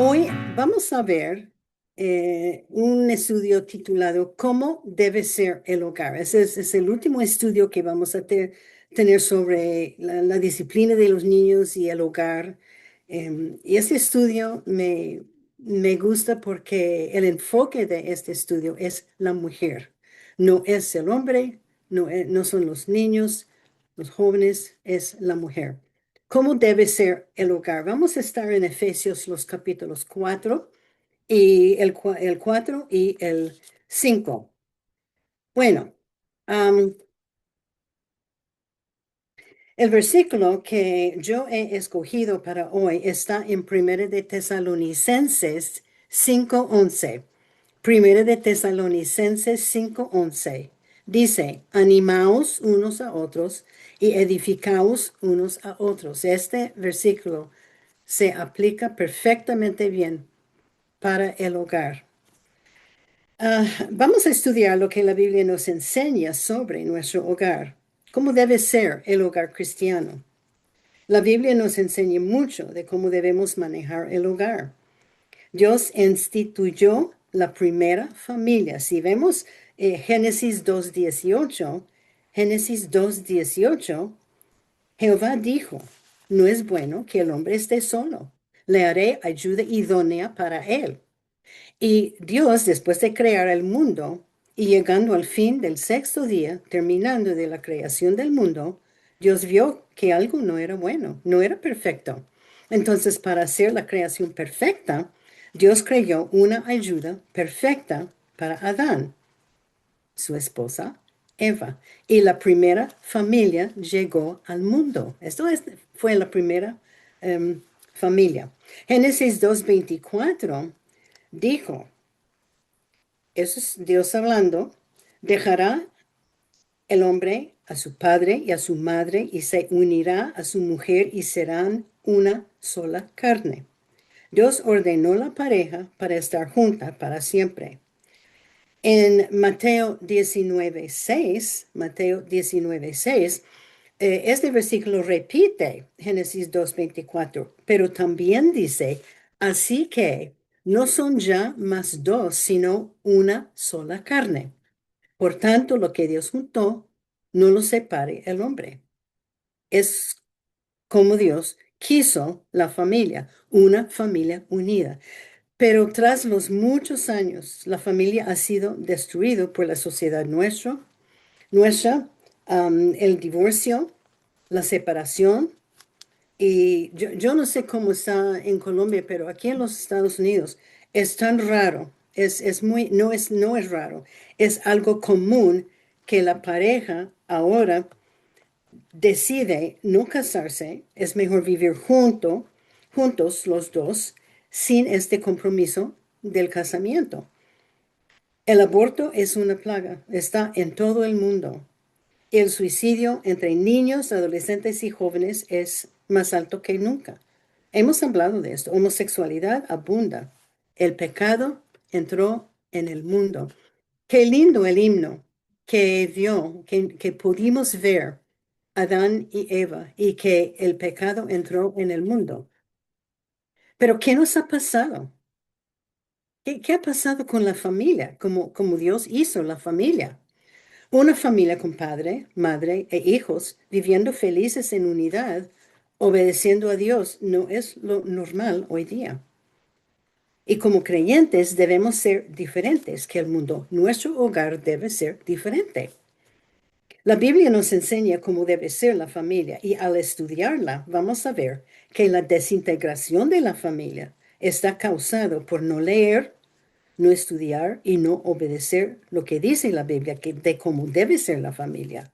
Hoy vamos a ver un estudio titulado ¿Cómo debe ser el hogar? Ese es el último estudio que vamos a tener sobre la disciplina de los niños y el hogar. Y este estudio me gusta porque el enfoque de este estudio es la mujer. No es el hombre, no son los niños, los jóvenes, es la mujer. ¿Cómo debe ser el hogar? Vamos a estar en Efesios los capítulos 4 y el 4 y el 5. Bueno, am, el versículo que yo he escogido para hoy está en Primera de Tesalonicenses 5:11. Primera de Tesalonicenses 5:11. Dice, animaos unos a otros y edificaos unos a otros. Este versículo se aplica perfectamente bien para el hogar. Vamos a estudiar lo que la Biblia nos enseña sobre nuestro hogar. ¿Cómo debe ser el hogar cristiano? La Biblia nos enseña mucho de cómo debemos manejar el hogar. Dios instituyó la primera familia. Si vemos Génesis 2:18, Génesis 2:18, Jehová dijo, no es bueno que el hombre esté solo. Le haré ayuda idónea para él. Y Dios, después de crear el mundo y llegando al fin del sexto día, terminando de la creación del mundo, Dios vio que algo no era bueno, no era perfecto. Entonces, para hacer la creación perfecta, Dios creó una ayuda perfecta para Adán, su esposa Eva, y la primera familia llegó al mundo. Fue la primera familia. Génesis 2:24 dijo, eso es Dios hablando, dejará el hombre a su padre y a su madre y se unirá a su mujer y serán una sola carne. Dios ordenó la pareja para estar junta para siempre. En Mateo 19:6, este versículo repite Génesis 2:24, pero también dice, así que no son ya más dos, sino una sola carne. Por tanto, lo que Dios juntó, no lo separe el hombre. Es como Dios quiso la familia, una familia unida. Pero tras los muchos años, la familia ha sido destruida por la sociedad nuestra, el divorcio, la separación. Y yo no sé cómo está en Colombia, pero aquí en los Estados Unidos es tan raro, no es raro, es algo común que la pareja ahora decide no casarse, es mejor vivir juntos los dos, sin este compromiso del casamiento. El aborto es una plaga, está en todo el mundo. El suicidio entre niños, adolescentes y jóvenes es más alto que nunca. Hemos hablado de esto. Homosexualidad abunda. El pecado entró en el mundo. Qué lindo el himno que pudimos ver Adán y Eva y que el pecado entró en el mundo. Pero ¿qué nos ha pasado? ¿Qué ha pasado con la familia? Como Dios hizo la familia. Una familia con padre, madre e hijos viviendo felices en unidad, obedeciendo a Dios, no es lo normal hoy día. Y como creyentes debemos ser diferentes que el mundo. Nuestro hogar debe ser diferente. La Biblia nos enseña cómo debe ser la familia y al estudiarla vamos a ver que la desintegración de la familia está causado por no leer, no estudiar y no obedecer lo que dice la Biblia de cómo debe ser la familia.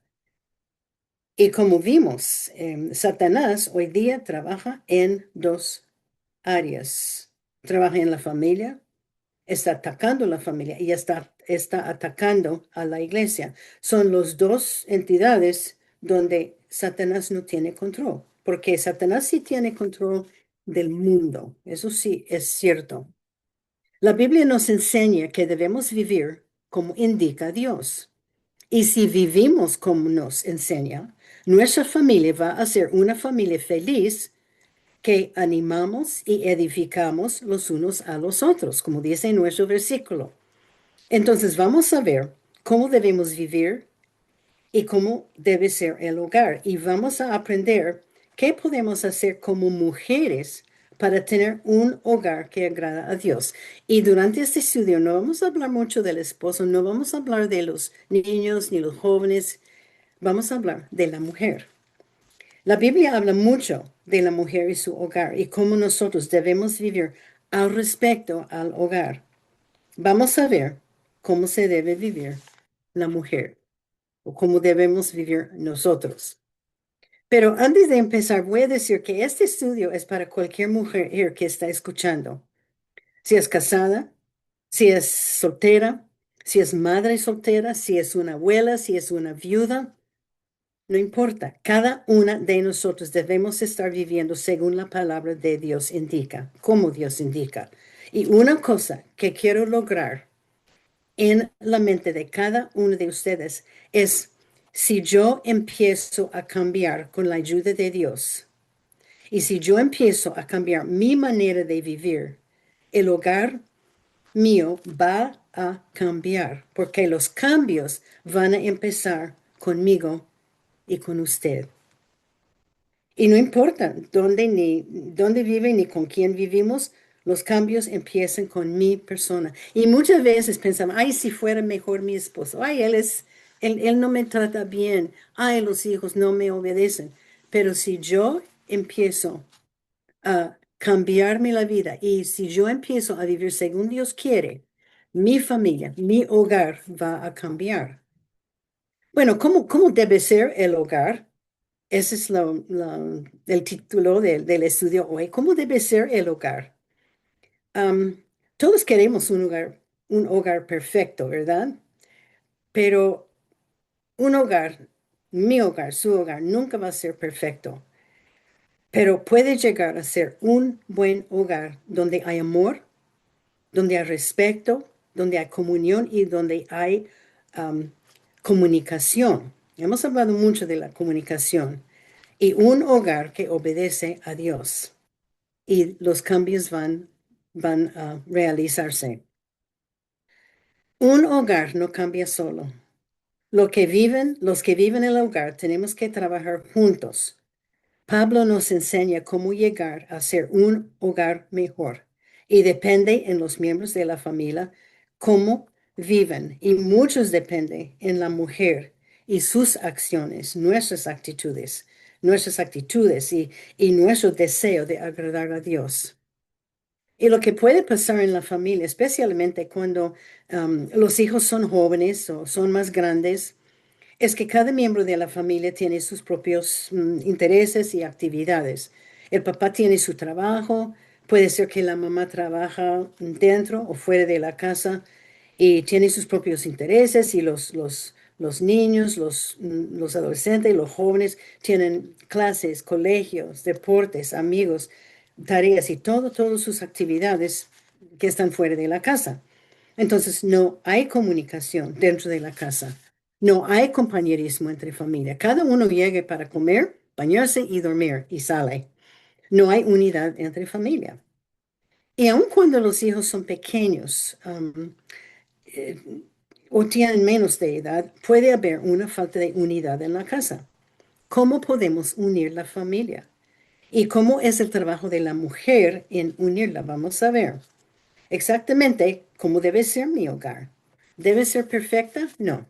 Y como vimos, Satanás hoy día trabaja en dos áreas. Trabaja en la familia, está atacando la familia y está atacando a la iglesia. Son las dos entidades donde Satanás no tiene control, porque Satanás sí tiene control del mundo. Eso sí es cierto. La Biblia nos enseña que debemos vivir como indica Dios. Y si vivimos como nos enseña, nuestra familia va a ser una familia feliz que animamos y edificamos los unos a los otros, como dice en nuestro versículo. Entonces vamos a ver cómo debemos vivir y cómo debe ser el hogar. Y vamos a aprender qué podemos hacer como mujeres para tener un hogar que agrada a Dios. Y durante este estudio no vamos a hablar mucho del esposo, no vamos a hablar de los niños ni los jóvenes, vamos a hablar de la mujer. La Biblia habla mucho de la mujer y su hogar y cómo nosotros debemos vivir al respecto al hogar. Vamos a ver cómo se debe vivir la mujer o cómo debemos vivir nosotros. Pero antes de empezar, voy a decir que este estudio es para cualquier mujer que está escuchando. Si es casada, si es soltera, si es madre soltera, si es una abuela, si es una viuda, no importa. Cada una de nosotros debemos estar viviendo según la palabra de Dios indica, como Dios indica. Y una cosa que quiero lograr en la mente de cada uno de ustedes es si yo empiezo a cambiar con la ayuda de Dios y si yo empiezo a cambiar mi manera de vivir, el hogar mío va a cambiar porque los cambios van a empezar conmigo y con usted. Y no importa dónde vive ni con quién vivimos, los cambios empiezan con mi persona. Y muchas veces pensamos, ay, si fuera mejor mi esposo, ay, él no me trata bien, ay, los hijos no me obedecen. Pero si yo empiezo a cambiarme la vida y si yo empiezo a vivir según Dios quiere, mi familia, mi hogar va a cambiar. Bueno, ¿cómo debe ser el hogar? Ese es el título del estudio hoy. ¿Cómo debe ser el hogar? Am, Todos queremos un hogar perfecto, ¿verdad? Pero un hogar, mi hogar, su hogar, nunca va a ser perfecto. Pero puede llegar a ser un buen hogar donde hay amor, donde hay respeto, donde hay comunión y donde hay am, comunicación. Hemos hablado mucho de la comunicación y un hogar que obedece a Dios y los cambios van a realizarse. Un hogar no cambia solo. Los que viven en el hogar, tenemos que trabajar juntos. Pablo nos enseña cómo llegar a ser un hogar mejor y depende en los miembros de la familia cómo viven y muchos depende en la mujer y sus acciones, nuestras actitudes y nuestro deseo de agradar a Dios. Y lo que puede pasar en la familia, especialmente cuando los hijos son jóvenes o son más grandes, es que cada miembro de la familia tiene sus propios intereses y actividades. El papá tiene su trabajo, puede ser que la mamá trabaja dentro o fuera de la casa y tiene sus propios intereses y los niños, los adolescentes, los jóvenes tienen clases, colegios, deportes, amigos, tareas y todas sus actividades que están fuera de la casa. Entonces, no hay comunicación dentro de la casa. No hay compañerismo entre familia. Cada uno llega para comer, bañarse y dormir y sale. No hay unidad entre familia. Y aun cuando los hijos son pequeños eh, o tienen menos de edad, puede haber una falta de unidad en la casa. ¿Cómo podemos unir la familia? ¿Y cómo es el trabajo de la mujer en unirla? Vamos a ver. Exactamente como debe ser mi hogar. ¿Debe ser perfecta? No.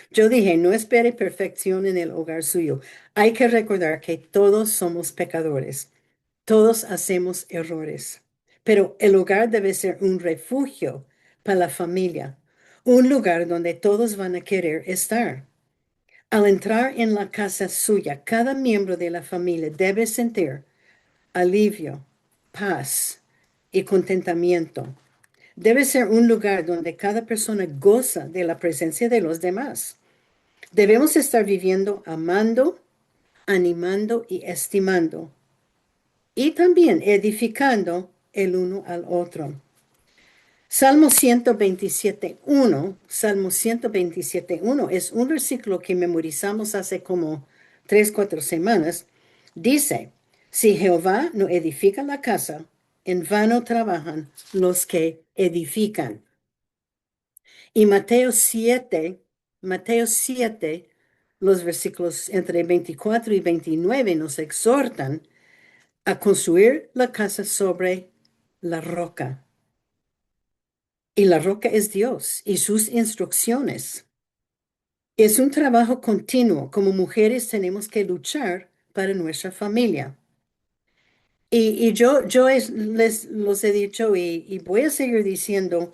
Yo dije, no espere perfección en el hogar suyo. Hay que recordar que todos somos pecadores. Todos hacemos errores. Pero el hogar debe ser un refugio para la familia, un lugar donde todos van a querer estar. Al entrar en la casa suya, cada miembro de la familia debe sentir alivio, paz y contentamiento. Debe ser un lugar donde cada persona goza de la presencia de los demás. Debemos estar viviendo amando, animando y estimando. Y también edificando el uno al otro. Salmo 127:1 es un versículo que memorizamos hace como 3, 4 semanas. Dice, Si Jehová no edifica la casa, en vano trabajan los que edifican. Y Mateo 7, los versículos entre 24 y 29 nos exhortan a construir la casa sobre la roca. Y la roca es Dios y sus instrucciones. Es un trabajo continuo. Como mujeres tenemos que luchar para nuestra familia. Y les los he dicho y voy a seguir diciendo,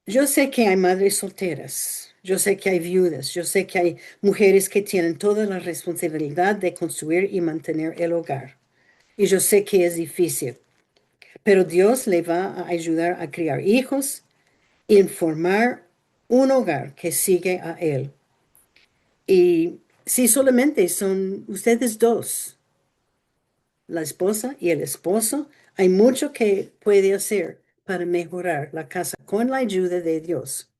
yo sé que hay madres solteras, yo sé que hay viudas, yo sé que hay mujeres que tienen toda la responsabilidad de construir y mantener el hogar. Y yo sé que es difícil, pero Dios le va a ayudar a criar hijos y formar un hogar que sigue a Él. Y si solamente son ustedes dos, la esposa y el esposo, hay mucho que puede hacer para mejorar la casa con la ayuda de Dios.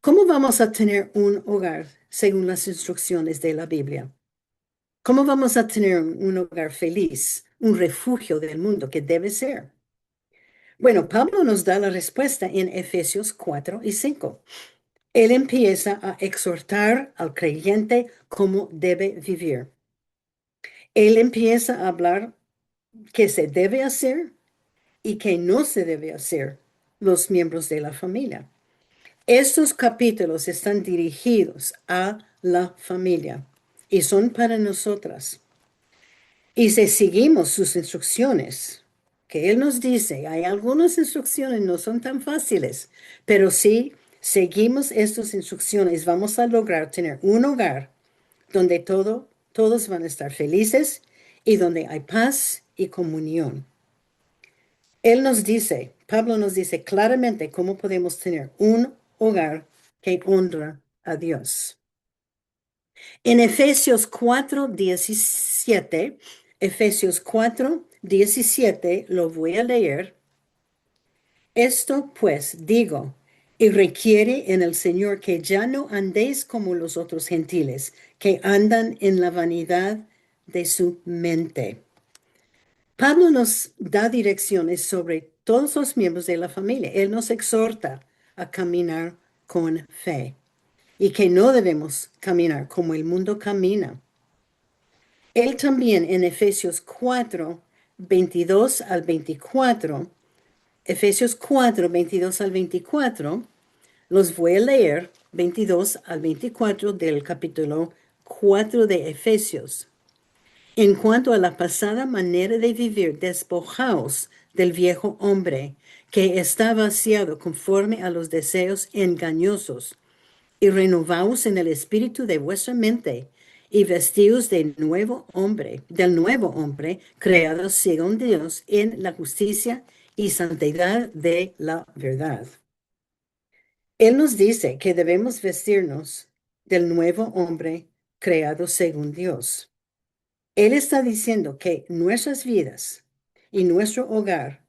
¿Cómo vamos a tener un hogar según las instrucciones de la Biblia? ¿Cómo vamos a tener un hogar feliz, un refugio del mundo que debe ser? Bueno, Pablo nos da la respuesta en Efesios 4 y 5. Él empieza a exhortar al creyente cómo debe vivir. Él empieza a hablar qué se debe hacer y qué no se debe hacer los miembros de la familia. Estos capítulos están dirigidos a la familia y son para nosotras. Y si seguimos sus instrucciones, que Él nos dice, hay algunas instrucciones no son tan fáciles, pero si seguimos estas instrucciones, vamos a lograr tener un hogar donde todos van a estar felices y donde hay paz y comunión. Él nos dice, Pablo nos dice claramente cómo podemos tener un hogar que honra a Dios. En Efesios 4:17, lo voy a leer. Esto pues digo, y requiere en el Señor que ya no andéis como los otros gentiles, que andan en la vanidad de su mente. Pablo nos da direcciones sobre todos los miembros de la familia. Él nos exhorta a caminar con fe y que no debemos caminar como el mundo camina. Él también en Efesios 4:22 al 24, los voy a leer, 22 al 24 del capítulo 4 de Efesios. En cuanto a la pasada manera de vivir, despojaos del viejo hombre, que está vaciado conforme a los deseos engañosos, y renovaos en el espíritu de vuestra mente, y vestíos del nuevo hombre, creado según Dios en la justicia y santidad de la verdad. Él nos dice que debemos vestirnos del nuevo hombre creado según Dios. Él está diciendo que nuestras vidas y nuestro hogar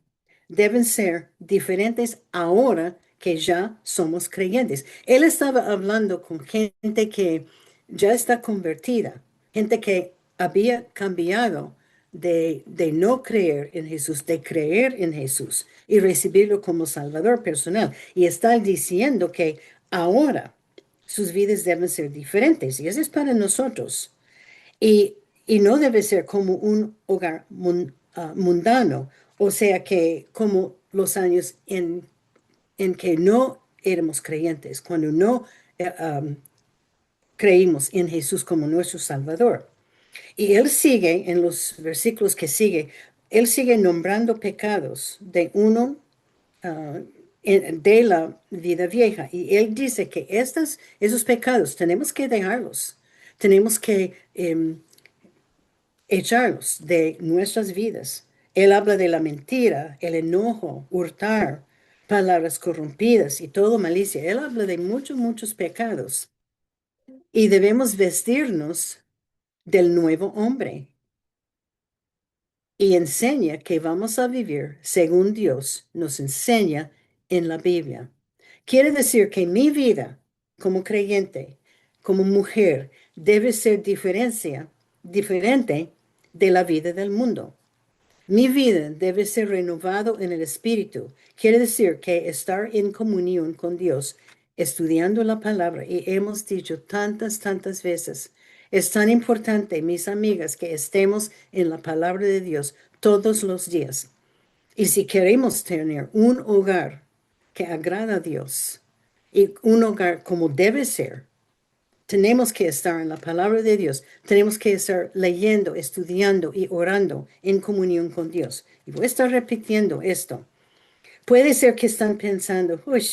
deben ser diferentes ahora que ya somos creyentes. Él estaba hablando con gente que ya está convertida, gente que había cambiado de no creer en Jesús, de creer en Jesús y recibirlo como Salvador personal. Y está diciendo que ahora sus vidas deben ser diferentes. Y eso es para nosotros. Y, y no debe ser como un hogar mundano, o sea que como los años en que no éramos creyentes, cuando no creímos en Jesús como nuestro Salvador. Y él sigue, en los versículos que sigue, él sigue nombrando pecados de uno de la vida vieja. Y él dice que esos pecados tenemos que dejarlos, tenemos que echarlos de nuestras vidas. Él habla de la mentira, el enojo, hurtar, palabras corrompidas y todo malicia. Él habla de muchos, muchos pecados. Y debemos vestirnos del nuevo hombre. Y enseña que vamos a vivir según Dios nos enseña en la Biblia. Quiere decir que mi vida como creyente, como mujer, debe ser diferente de la vida del mundo. Mi vida debe ser renovado en el espíritu. Quiere decir que estar en comunión con Dios, estudiando la palabra, y hemos dicho tantas veces, es tan importante, mis amigas, que estemos en la palabra de Dios todos los días. Y si queremos tener un hogar que agrada a Dios y un hogar como debe ser, tenemos que estar en la palabra de Dios. Tenemos que estar leyendo, estudiando y orando en comunión con Dios. Y voy a estar repitiendo esto. Puede ser que están pensando, uy,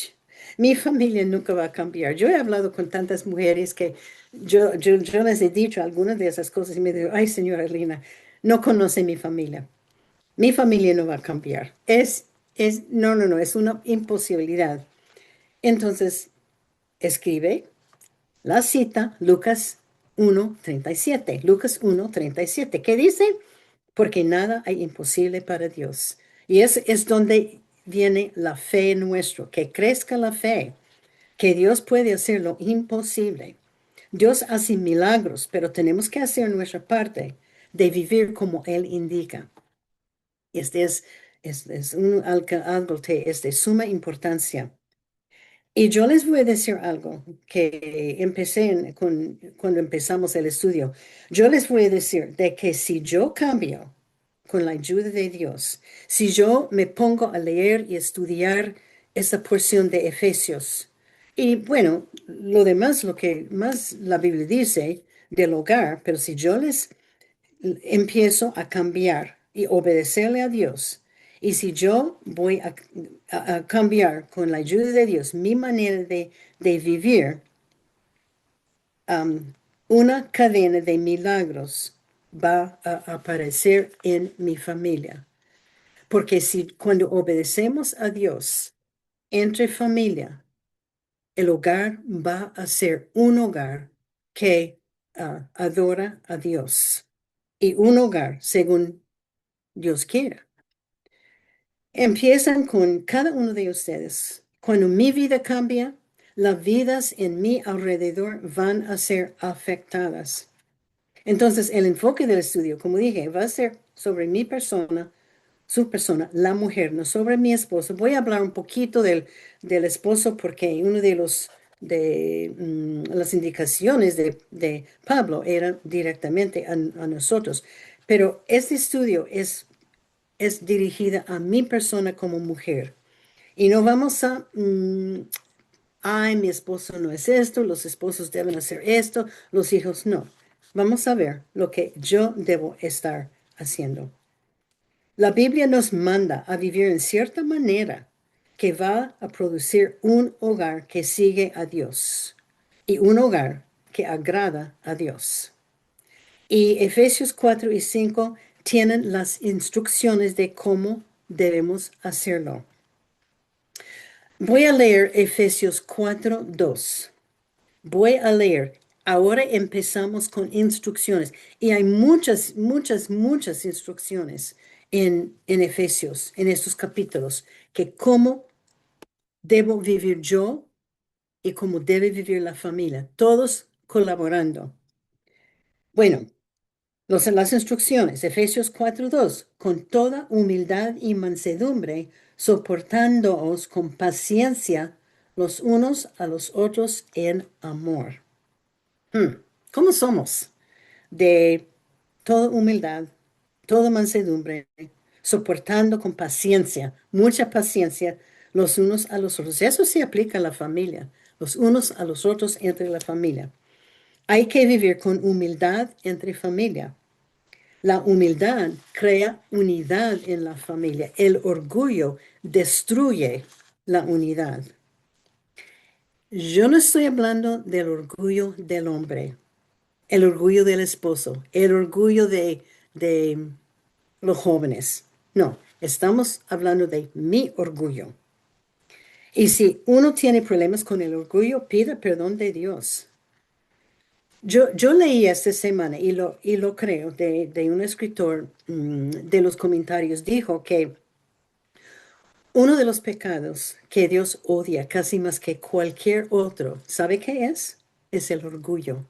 mi familia nunca va a cambiar. Yo he hablado con tantas mujeres que yo les he dicho algunas de esas cosas y me digo, ay, señora Lina, no conoce mi familia. Mi familia no va a cambiar. No, es una imposibilidad. Entonces, escribe la cita, Lucas 1:37. Lucas 1:37. ¿Qué dice? Porque nada hay imposible para Dios. Y es donde viene la fe nuestra, que crezca la fe, que Dios puede hacer lo imposible. Dios hace milagros, pero tenemos que hacer nuestra parte de vivir como Él indica. Este algo que es de suma importancia. Y yo les voy a decir algo que cuando empezamos el estudio. Yo les voy a decir de que si yo cambio con la ayuda de Dios, si yo me pongo a leer y estudiar esa porción de Efesios, y bueno, lo demás, lo que más la Biblia dice del hogar, pero si yo les empiezo a cambiar y obedecerle a Dios. Y si yo voy a cambiar con la ayuda de Dios mi manera de vivir, um, una cadena de milagros va a aparecer en mi familia. Porque si cuando obedecemos a Dios entre familia, el hogar va a ser un hogar que adora a Dios y un hogar según Dios quiera. Empiezan con cada uno de ustedes. Cuando mi vida cambia, las vidas en mi alrededor van a ser afectadas. Entonces, el enfoque del estudio, como dije, va a ser sobre mi persona, su persona, la mujer, no sobre mi esposo. Voy a hablar un poquito del esposo porque uno de las indicaciones de Pablo era directamente a nosotros. Pero este estudio es dirigida a mi persona como mujer. Y no vamos ay, mi esposo no es esto, los esposos deben hacer esto, los hijos no. Vamos a ver lo que yo debo estar haciendo. La Biblia nos manda a vivir en cierta manera que va a producir un hogar que sigue a Dios y un hogar que agrada a Dios. Y Efesios 4 y 5 tienen las instrucciones de cómo debemos hacerlo. Voy a leer Efesios 4:2. Voy a leer. Ahora empezamos con instrucciones. Y hay muchas instrucciones en Efesios, en estos capítulos, que cómo debo vivir yo y cómo debe vivir la familia, todos colaborando. Bueno, las instrucciones, Efesios 4:2, con toda humildad y mansedumbre, soportándoos con paciencia los unos a los otros en amor. ¿Cómo somos? De toda humildad, toda mansedumbre, soportando con paciencia, mucha paciencia los unos a los otros. Eso se aplica a la familia, los unos a los otros entre la familia. Hay que vivir con humildad entre familia. La humildad crea unidad en la familia. El orgullo destruye la unidad. Yo no estoy hablando del orgullo del hombre, el orgullo del esposo, el orgullo de los jóvenes. No, estamos hablando de mi orgullo. Y si uno tiene problemas con el orgullo, pida perdón de Dios. Yo leí esta semana y lo creo de un escritor de los comentarios, dijo que uno de los pecados que Dios odia casi más que cualquier otro, ¿sabe qué es? Es el orgullo.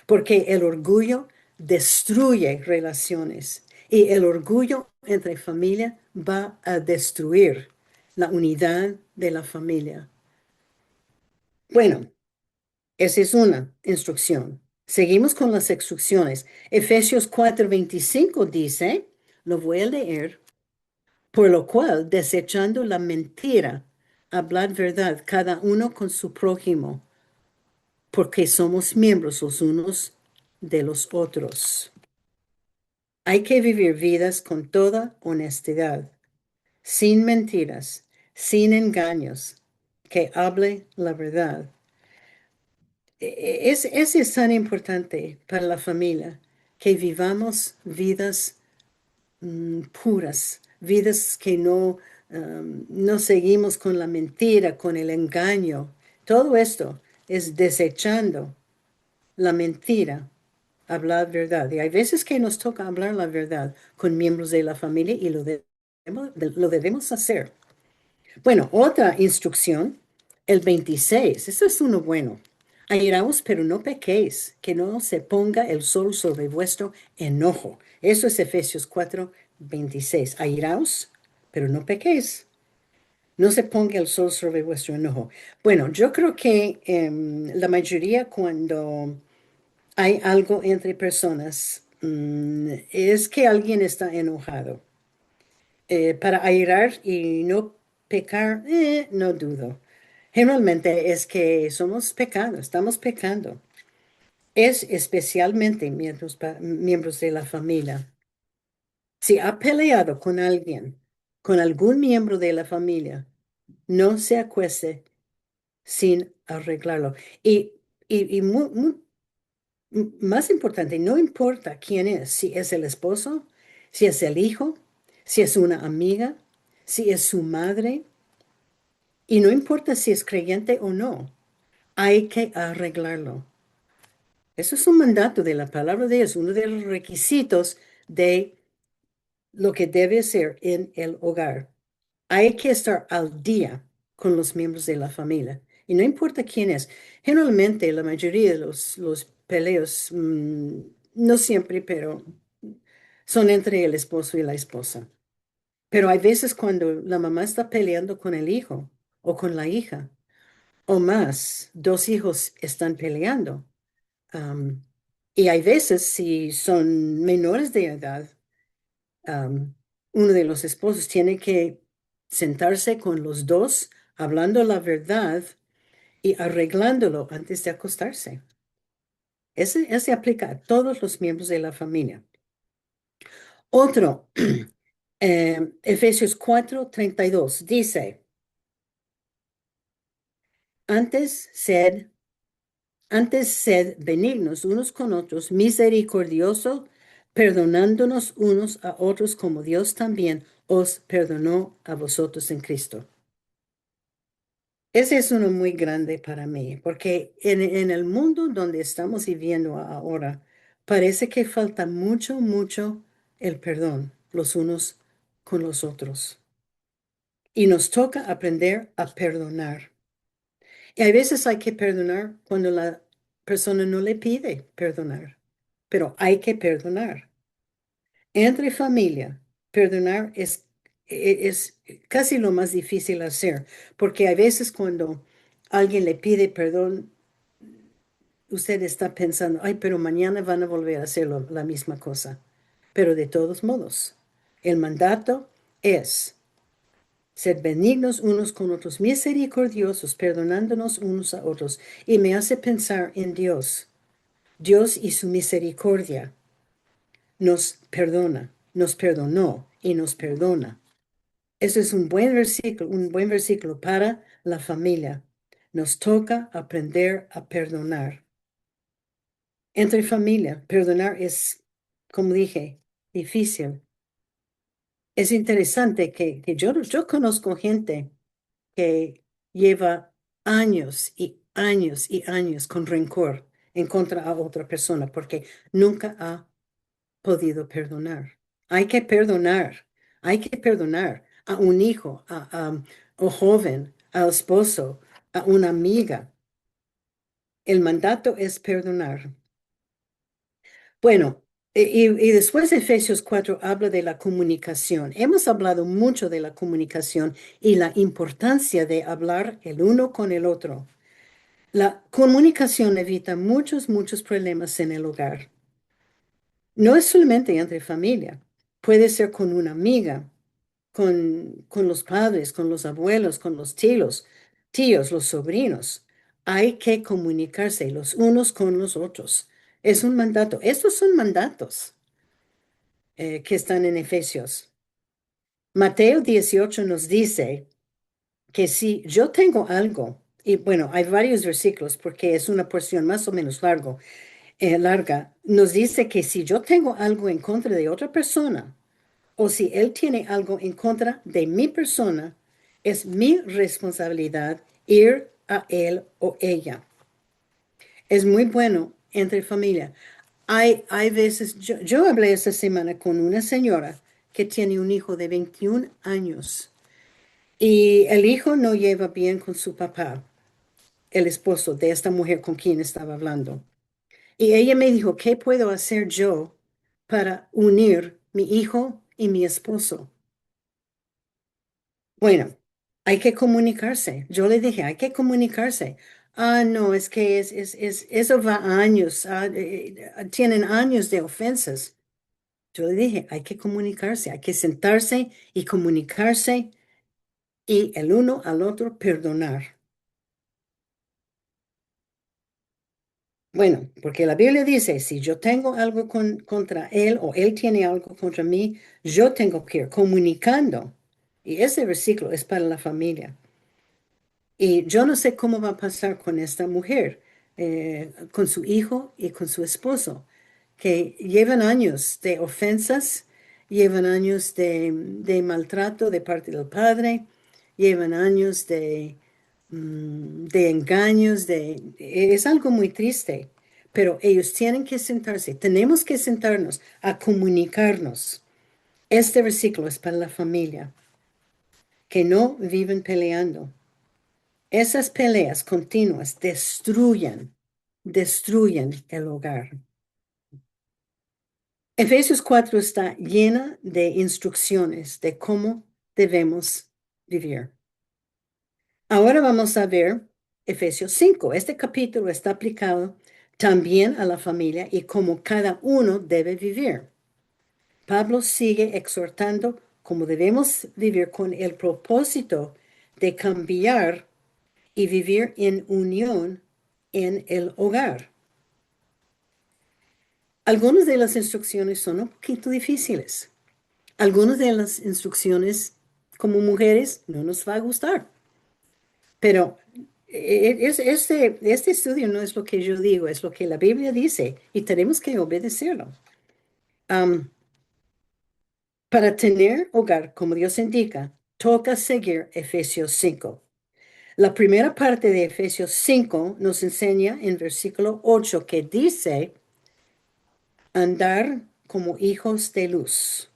Porque el orgullo destruye relaciones y el orgullo entre familia va a destruir la unidad de la familia. Bueno, esa es una instrucción. Seguimos con las instrucciones. Efesios 4:25 dice, lo voy a leer, por lo cual, desechando la mentira, hablad verdad cada uno con su prójimo, porque somos miembros los unos de los otros. Hay que vivir vidas con toda honestidad, sin mentiras, sin engaños, que hable la verdad. Es tan importante para la familia que vivamos vidas puras, vidas que no seguimos con la mentira, con el engaño. Todo esto es desechando la mentira, hablar verdad. Y hay veces que nos toca hablar la verdad con miembros de la familia y lo debemos hacer. Bueno, otra instrucción, el 26. Eso es uno bueno. Airaos, pero no pequéis, que no se ponga el sol sobre vuestro enojo. Eso es Efesios 4:26. Airaos, pero no pequéis. No se ponga el sol sobre vuestro enojo. Bueno, yo creo que la mayoría cuando hay algo entre personas, es que alguien está enojado. Para airar y no pecar, no dudo. Generalmente es que somos pecados, estamos pecando. Es especialmente miembros de la familia. Si ha peleado con alguien, con algún miembro de la familia, no se acueste sin arreglarlo. Y, más importante, no importa quién es, si es el esposo, si es el hijo, si es una amiga, si es su madre, y no importa si es creyente o no, hay que arreglarlo. Eso es un mandato de la palabra de Dios, uno de los requisitos de lo que debe ser en el hogar. Hay que estar al día con los miembros de la familia. Y no importa quién es. Generalmente la mayoría de los peleos, no siempre, pero son entre el esposo y la esposa. Pero hay veces cuando la mamá está peleando con el hijo o con la hija, o más, dos hijos están peleando. Am, y hay veces, si son menores de edad, am, uno de los esposos tiene que sentarse con los dos, hablando la verdad y arreglándolo antes de acostarse. Ese aplica a todos los miembros de la familia. Otro, Efesios 4:32 dice, antes sed, antes sed benignos unos con otros, misericordiosos, perdonándonos unos a otros como Dios también os perdonó a vosotros en Cristo. Ese es uno muy grande para mí, porque en el mundo donde estamos viviendo ahora, parece que falta mucho, mucho el perdón los unos con los otros. Y nos toca aprender a perdonar. Y a veces hay que perdonar cuando la persona no le pide perdonar, pero hay que perdonar. Entre familia, perdonar es casi lo más difícil hacer, porque a veces cuando alguien le pide perdón, usted está pensando, ay, pero mañana van a volver a hacer la misma cosa. Pero de todos modos, el mandato es ser benignos unos con otros, misericordiosos, perdonándonos unos a otros. Y me hace pensar en Dios. Dios y su misericordia nos perdona, nos perdonó y nos perdona. Eso es un buen versículo para la familia. Nos toca aprender a perdonar. Entre familia, perdonar es, como dije, difícil. Es interesante que yo conozco gente que lleva años y años y años con rencor en contra a otra persona porque nunca ha podido perdonar. Hay que perdonar a un hijo, a joven, al esposo, a una amiga. El mandato es perdonar. Bueno, Y después Efesios 4 habla de la comunicación. Hemos hablado mucho de la comunicación y la importancia de hablar el uno con el otro. La comunicación evita muchos problemas en el hogar. No es solamente entre familia, puede ser con una amiga, con los padres, con los abuelos, con los tíos, los sobrinos. Hay que comunicarse los unos con los otros. Es un mandato. Estos son mandatos que están en Efesios. Mateo 18 nos dice que si yo tengo algo, y bueno, hay varios versículos porque es una porción más o menos larga, nos dice que si yo tengo algo en contra de otra persona, o si él tiene algo en contra de mi persona, es mi responsabilidad ir a él o ella. Es muy bueno entre familia. Hay veces, yo hablé esta semana con una señora que tiene un hijo de 21 años y el hijo no lleva bien con su papá, el esposo de esta mujer con quien estaba hablando. Y ella me dijo, ¿qué puedo hacer yo para unir mi hijo y mi esposo? Bueno, hay que comunicarse. Yo le dije, hay que comunicarse. Ah, no, es que eso va a años, tienen años de ofensas. Yo le dije, hay que comunicarse, hay que sentarse y comunicarse y el uno al otro perdonar. Bueno, porque la Biblia dice, si yo tengo algo contra él o él tiene algo contra mí, yo tengo que ir comunicando. Y ese versículo es para la familia. Y yo no sé cómo va a pasar con esta mujer, con su hijo y con su esposo, que llevan años de ofensas, llevan años de maltrato de parte del padre, llevan años de engaños, es algo muy triste, pero ellos tienen que sentarse, tenemos que sentarnos a comunicarnos. Este versículo es para la familia, que no viven peleando. Esas peleas continuas destruyen el hogar. Efesios 4 está llena de instrucciones de cómo debemos vivir. Ahora vamos a ver Efesios 5. Este capítulo está aplicado también a la familia y cómo cada uno debe vivir. Pablo sigue exhortando cómo debemos vivir con el propósito de cambiar y vivir en unión en el hogar. Algunas de las instrucciones son un poquito difíciles. Algunas de las instrucciones como mujeres no nos va a gustar. Pero este estudio no es lo que yo digo, es lo que la Biblia dice y tenemos que obedecerlo. Am, para tener hogar, como Dios indica, toca seguir Efesios 5. La primera parte de Efesios 5 nos enseña en versículo 8 que dice andar como hijos de luz.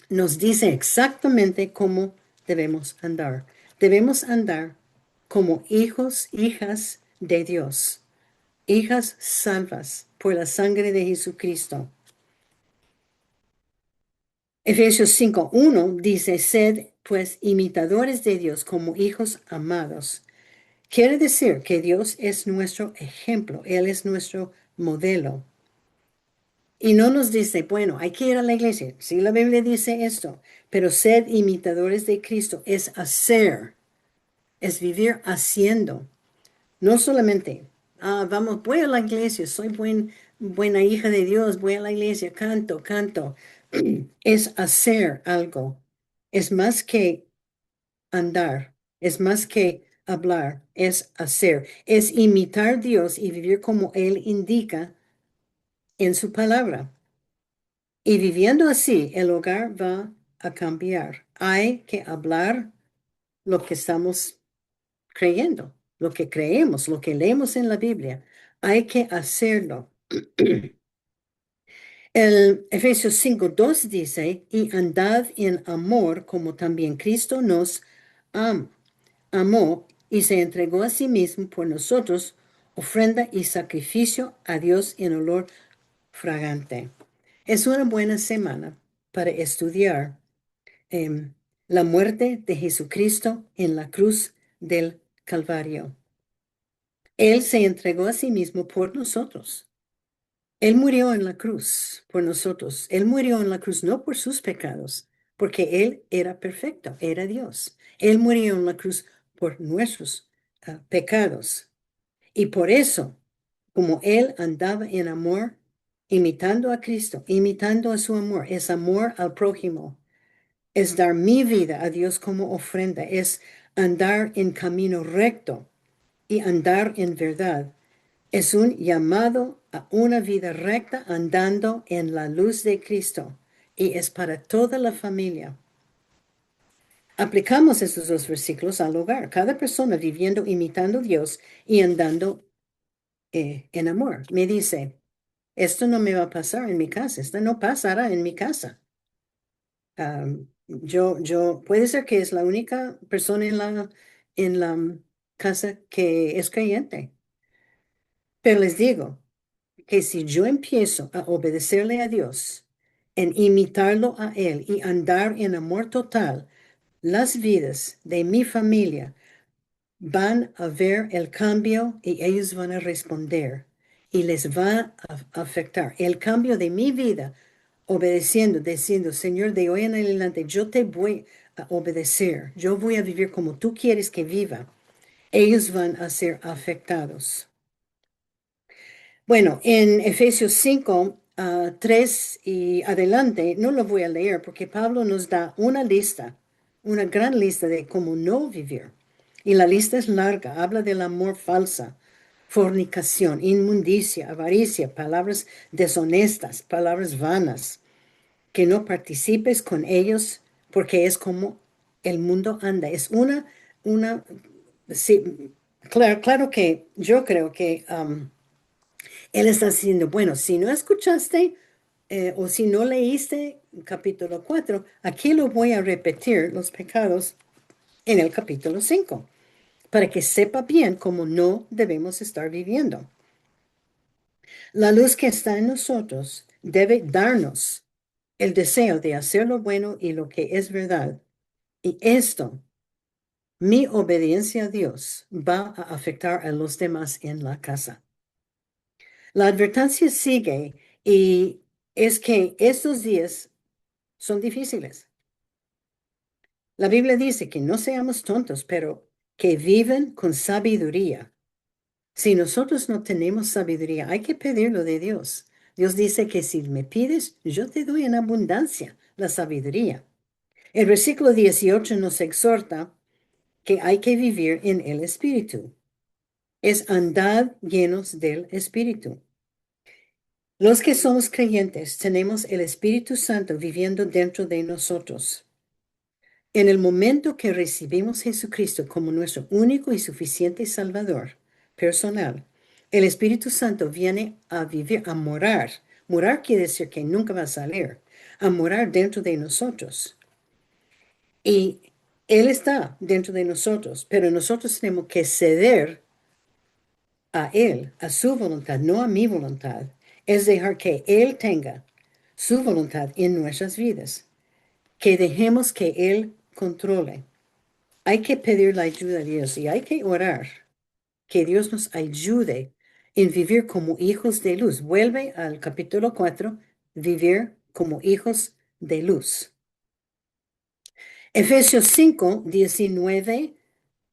Nos dice exactamente cómo debemos andar. Debemos andar como hijos, hijas de Dios, hijas salvas por la sangre de Jesucristo. Efesios 5:1 dice, sed pues imitadores de Dios como hijos amados. Quiere decir que Dios es nuestro ejemplo, Él es nuestro modelo. Y no nos dice, bueno, hay que ir a la iglesia. Sí, la Biblia dice esto, pero sed imitadores de Cristo es hacer, es vivir haciendo. No solamente, vamos, voy a la iglesia, soy buena hija de Dios, voy a la iglesia, canto. Es hacer algo. Es más que andar, es más que hablar, es hacer. Es imitar a Dios y vivir como Él indica en su palabra. Y viviendo así, el hogar va a cambiar. Hay que hablar lo que estamos creyendo, lo que creemos, lo que leemos en la Biblia. Hay que hacerlo. El Efesios 5:2 dice, y andad en amor como también Cristo nos am- amó y se entregó a sí mismo por nosotros, ofrenda y sacrificio a Dios en olor fragante. Es una buena semana para estudiar em, la muerte de Jesucristo en la cruz del Calvario. Él se entregó a sí mismo por nosotros. Él murió en la cruz por nosotros. Él murió en la cruz no por sus pecados, porque Él era perfecto, era Dios. Él murió en la cruz por nuestros pecados. Y por eso, como Él andaba en amor, imitando a Cristo, imitando a su amor, es amor al prójimo, es dar mi vida a Dios como ofrenda, es andar en camino recto y andar en verdad. Es un llamado a una vida recta andando en la luz de Cristo y es para toda la familia. Aplicamos esos dos versículos al hogar, cada persona viviendo, imitando a Dios y andando en amor. Me dice, esto no me va a pasar en mi casa, esto no pasará en mi casa. Puede ser que es la única persona en la casa que es creyente, pero les digo, que si yo empiezo a obedecerle a Dios, en imitarlo a Él y andar en amor total, las vidas de mi familia van a ver el cambio y ellos van a responder y les va a afectar. El cambio de mi vida, obedeciendo, diciendo, Señor, de hoy en adelante yo te voy a obedecer, yo voy a vivir como tú quieres que viva. Ellos van a ser afectados. Bueno, en Efesios 5, 3 y adelante, no lo voy a leer porque Pablo nos da una lista, una gran lista de cómo no vivir. Y la lista es larga, habla del amor falsa, fornicación, inmundicia, avaricia, palabras deshonestas, palabras vanas, que no participes con ellos porque es como el mundo anda. Es sí, claro que yo creo que él está diciendo, bueno, si no escuchaste o si no leíste capítulo 4, aquí lo voy a repetir, los pecados, en el capítulo 5, para que sepa bien cómo no debemos estar viviendo. La luz que está en nosotros debe darnos el deseo de hacer lo bueno y lo que es verdad. Y esto, mi obediencia a Dios, va a afectar a los demás en la casa. La advertencia sigue y es que estos días son difíciles. La Biblia dice que no seamos tontos, pero que viven con sabiduría. Si nosotros no tenemos sabiduría, hay que pedirlo de Dios. Dios dice que si me pides, yo te doy en abundancia la sabiduría. El versículo 18 nos exhorta que hay que vivir en el Espíritu. Es andar llenos del Espíritu. Los que somos creyentes tenemos el Espíritu Santo viviendo dentro de nosotros. En el momento que recibimos a Jesucristo como nuestro único y suficiente Salvador personal, el Espíritu Santo viene a vivir, a morar. Morar quiere decir que nunca va a salir, a morar dentro de nosotros. Y Él está dentro de nosotros, pero nosotros tenemos que ceder a Él, a su voluntad, no a mi voluntad. Es dejar que Él tenga su voluntad en nuestras vidas, que dejemos que Él controle. Hay que pedir la ayuda de Dios y hay que orar que Dios nos ayude en vivir como hijos de luz. Vuelve al capítulo 4, vivir como hijos de luz. Efesios 5, 19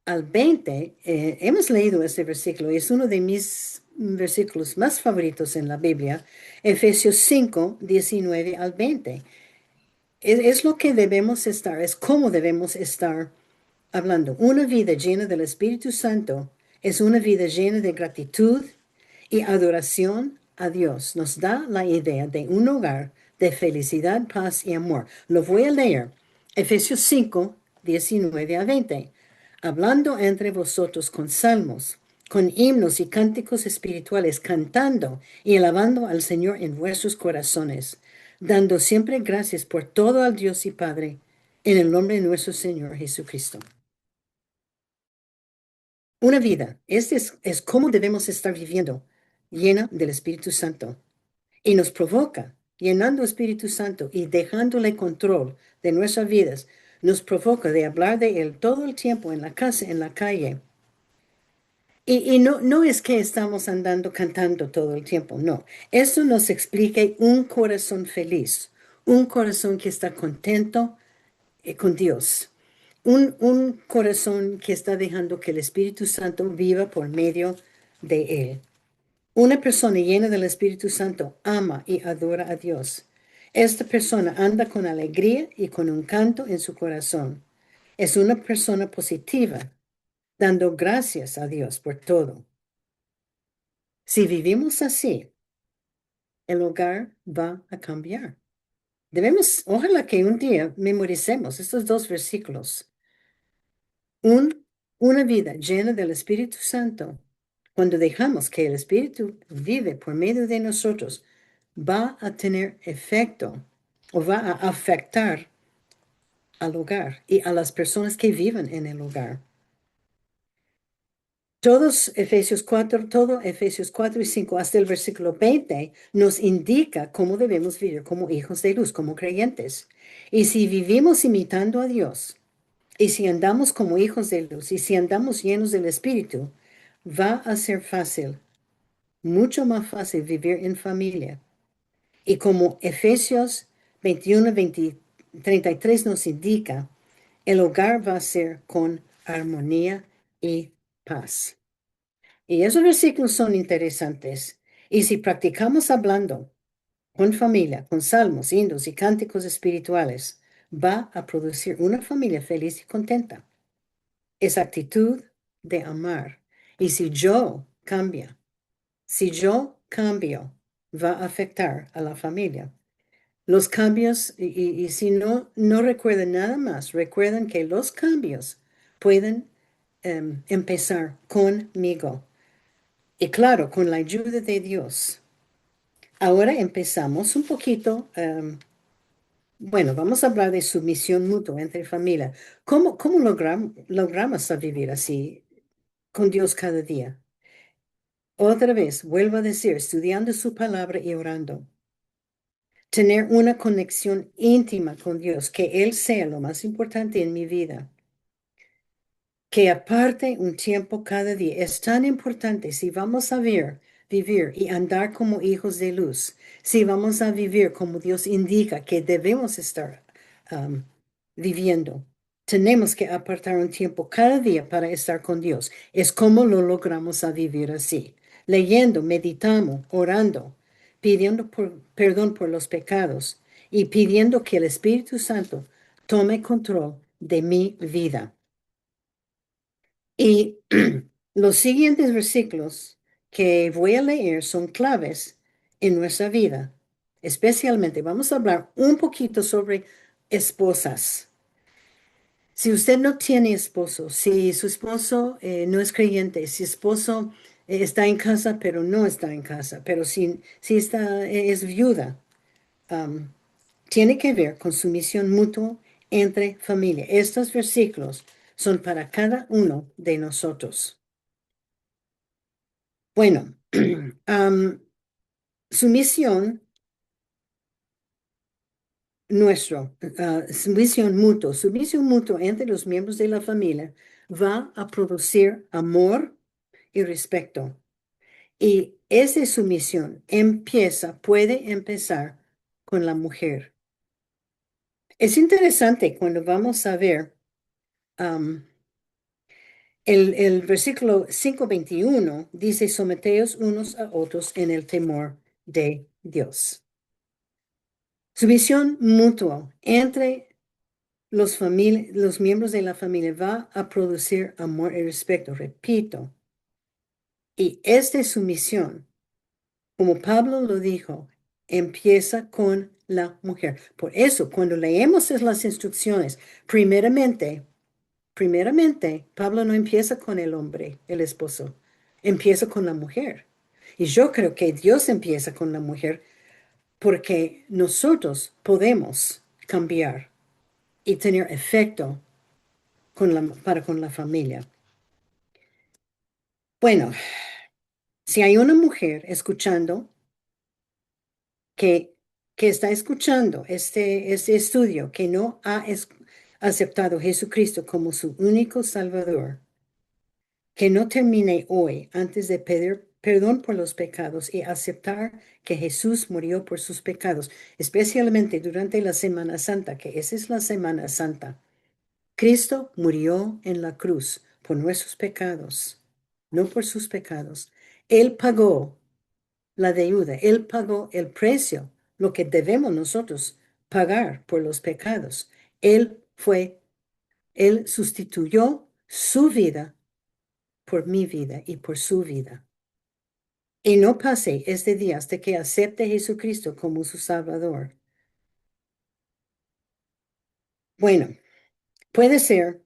al 20, hemos leído este versículo y es uno de mis versículos más favoritos en la Biblia. Efesios 5, 19 al 20. Es lo que debemos estar, es cómo debemos estar hablando. Una vida llena del Espíritu Santo es una vida llena de gratitud y adoración a Dios. Nos da la idea de un hogar de felicidad, paz y amor. Lo voy a leer. Efesios 5, 19 a 20. Hablando entre vosotros con salmos, con himnos y cánticos espirituales, cantando y alabando al Señor en vuestros corazones, dando siempre gracias por todo al Dios y Padre, en el nombre de nuestro Señor Jesucristo. Una vida, este es cómo debemos estar viviendo, llena del Espíritu Santo. y nos provoca, llenando Espíritu Santo y dejándole control de nuestras vidas, nos provoca de hablar de Él todo el tiempo en la casa, en la calle. Y no, no es que estamos andando cantando todo el tiempo, no. Esto nos explica un corazón feliz, un corazón que está contento con Dios, un corazón que está dejando que el Espíritu Santo viva por medio de él. Una persona llena del Espíritu Santo ama y adora a Dios. Esta persona anda con alegría y con un canto en su corazón. Es una persona positiva, dando gracias a Dios por todo. Si vivimos así, el hogar va a cambiar. Ojalá que un día memoricemos estos dos versículos. Un, una vida llena del Espíritu Santo, cuando dejamos que el Espíritu vive por medio de nosotros, va a tener efecto o va a afectar al hogar y a las personas que viven en el hogar. Todo Efesios 4 y 5 hasta el versículo 20 nos indica cómo debemos vivir como hijos de luz, como creyentes. Y si vivimos imitando a Dios, y si andamos como hijos de luz, y si andamos llenos del Espíritu, va a ser fácil, mucho más fácil vivir en familia. Y como Efesios 21, 20, 33 nos indica, el hogar va a ser con armonía y paz. Y esos versículos son interesantes. Y si practicamos hablando con familia, con salmos, himnos y cánticos espirituales, va a producir una familia feliz y contenta. Esa actitud de amar. Y si yo cambio, va a afectar a la familia. Los cambios, y si no, no recuerden nada más, recuerden que los cambios pueden empezar conmigo. Y claro, con la ayuda de Dios. Ahora empezamos un poquito, bueno, vamos a hablar de sumisión mutua entre familia. ¿Cómo logramos a vivir así con Dios cada día? Otra vez, vuelvo a decir, estudiando su palabra y orando. Tener una conexión íntima con Dios, que Él sea lo más importante en mi vida. Que aparte un tiempo cada día es tan importante si vamos a vivir y andar como hijos de luz, si vamos a vivir como Dios indica que debemos estar um, viviendo. Tenemos que apartar un tiempo cada día para estar con Dios. Es como lo logramos a vivir así. Leyendo, meditando, orando, pidiendo perdón por los pecados y pidiendo que el Espíritu Santo tome control de mi vida. Y los siguientes versículos que voy a leer son claves en nuestra vida. Especialmente vamos a hablar un poquito sobre esposas. Si usted no tiene esposo, si su esposo no es creyente, si su esposo está en casa pero no está en casa, pero si es viuda, um, tiene que ver con sumisión mutua entre familia. Estos versículos son para cada uno de nosotros. Bueno, sumisión sumisión mutua entre los miembros de la familia va a producir amor y respeto. Y esa sumisión puede empezar con la mujer. Es interesante cuando vamos a ver um, el versículo 5:21 dice, someteos unos a otros en el temor de Dios. Sumisión mutua entre los miembros de la familia va a producir amor y respeto, repito. Y esta sumisión, como Pablo lo dijo, empieza con la mujer. Por eso, cuando leemos las instrucciones, primeramente, Pablo no empieza con el hombre, el esposo, empieza con la mujer. Y yo creo que Dios empieza con la mujer porque nosotros podemos cambiar y tener efecto para con la familia. Bueno, si hay una mujer escuchando que, que está escuchando este estudio, que no ha aceptado a Jesucristo como su único Salvador, que no termine hoy antes de pedir perdón por los pecados y aceptar que Jesús murió por sus pecados, especialmente durante la Semana Santa, que esa es la Semana Santa. Cristo murió en la cruz por nuestros pecados, no por sus pecados. Él pagó la deuda, Él pagó el precio, lo que debemos nosotros pagar por los pecados. Él sustituyó su vida por mi vida y por su vida. Y no pase este día hasta que acepte a Jesucristo como su Salvador. Bueno, puede ser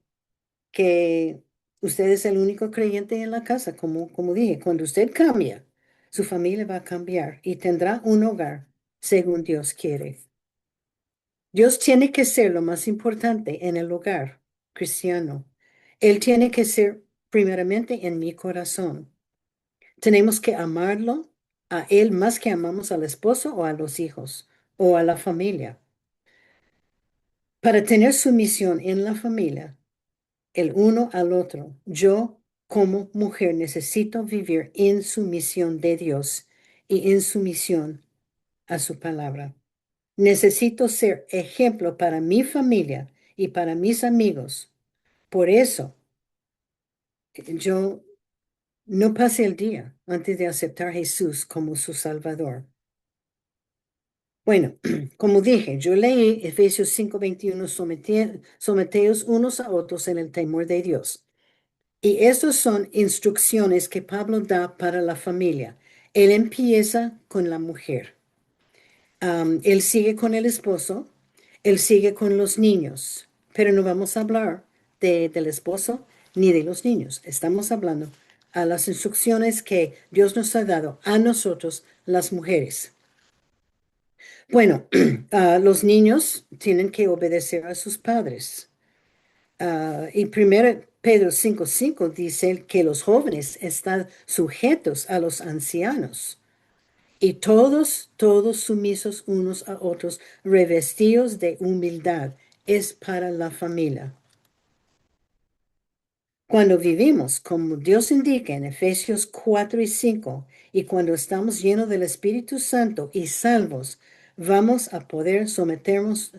que usted es el único creyente en la casa, como dije. Cuando usted cambia, su familia va a cambiar y tendrá un hogar según Dios quiere. Dios tiene que ser lo más importante en el hogar cristiano. Él tiene que ser primeramente en mi corazón. Tenemos que amarlo a Él más que amamos al esposo o a los hijos o a la familia. Para tener sumisión en la familia, el uno al otro, yo como mujer necesito vivir en sumisión de Dios y en sumisión a su palabra. Necesito ser ejemplo para mi familia y para mis amigos. Por eso, yo no pasé el día antes de aceptar a Jesús como su Salvador. Bueno, como dije, yo leí Efesios 5:21, someteos unos a otros en el temor de Dios. Y estas son instrucciones que Pablo da para la familia. Él empieza con la mujer. Él sigue con el esposo, él sigue con los niños, pero no vamos a hablar del esposo ni de los niños. Estamos hablando a las instrucciones que Dios nos ha dado a nosotros, las mujeres. Bueno, los niños tienen que obedecer a sus padres. Y 1 Pedro 5:5 dice que los jóvenes están sujetos a los ancianos. Y todos sumisos unos a otros, revestidos de humildad, es para la familia. Cuando vivimos como Dios indica en Efesios 4:5, y cuando estamos llenos del Espíritu Santo y salvos, vamos a poder someternos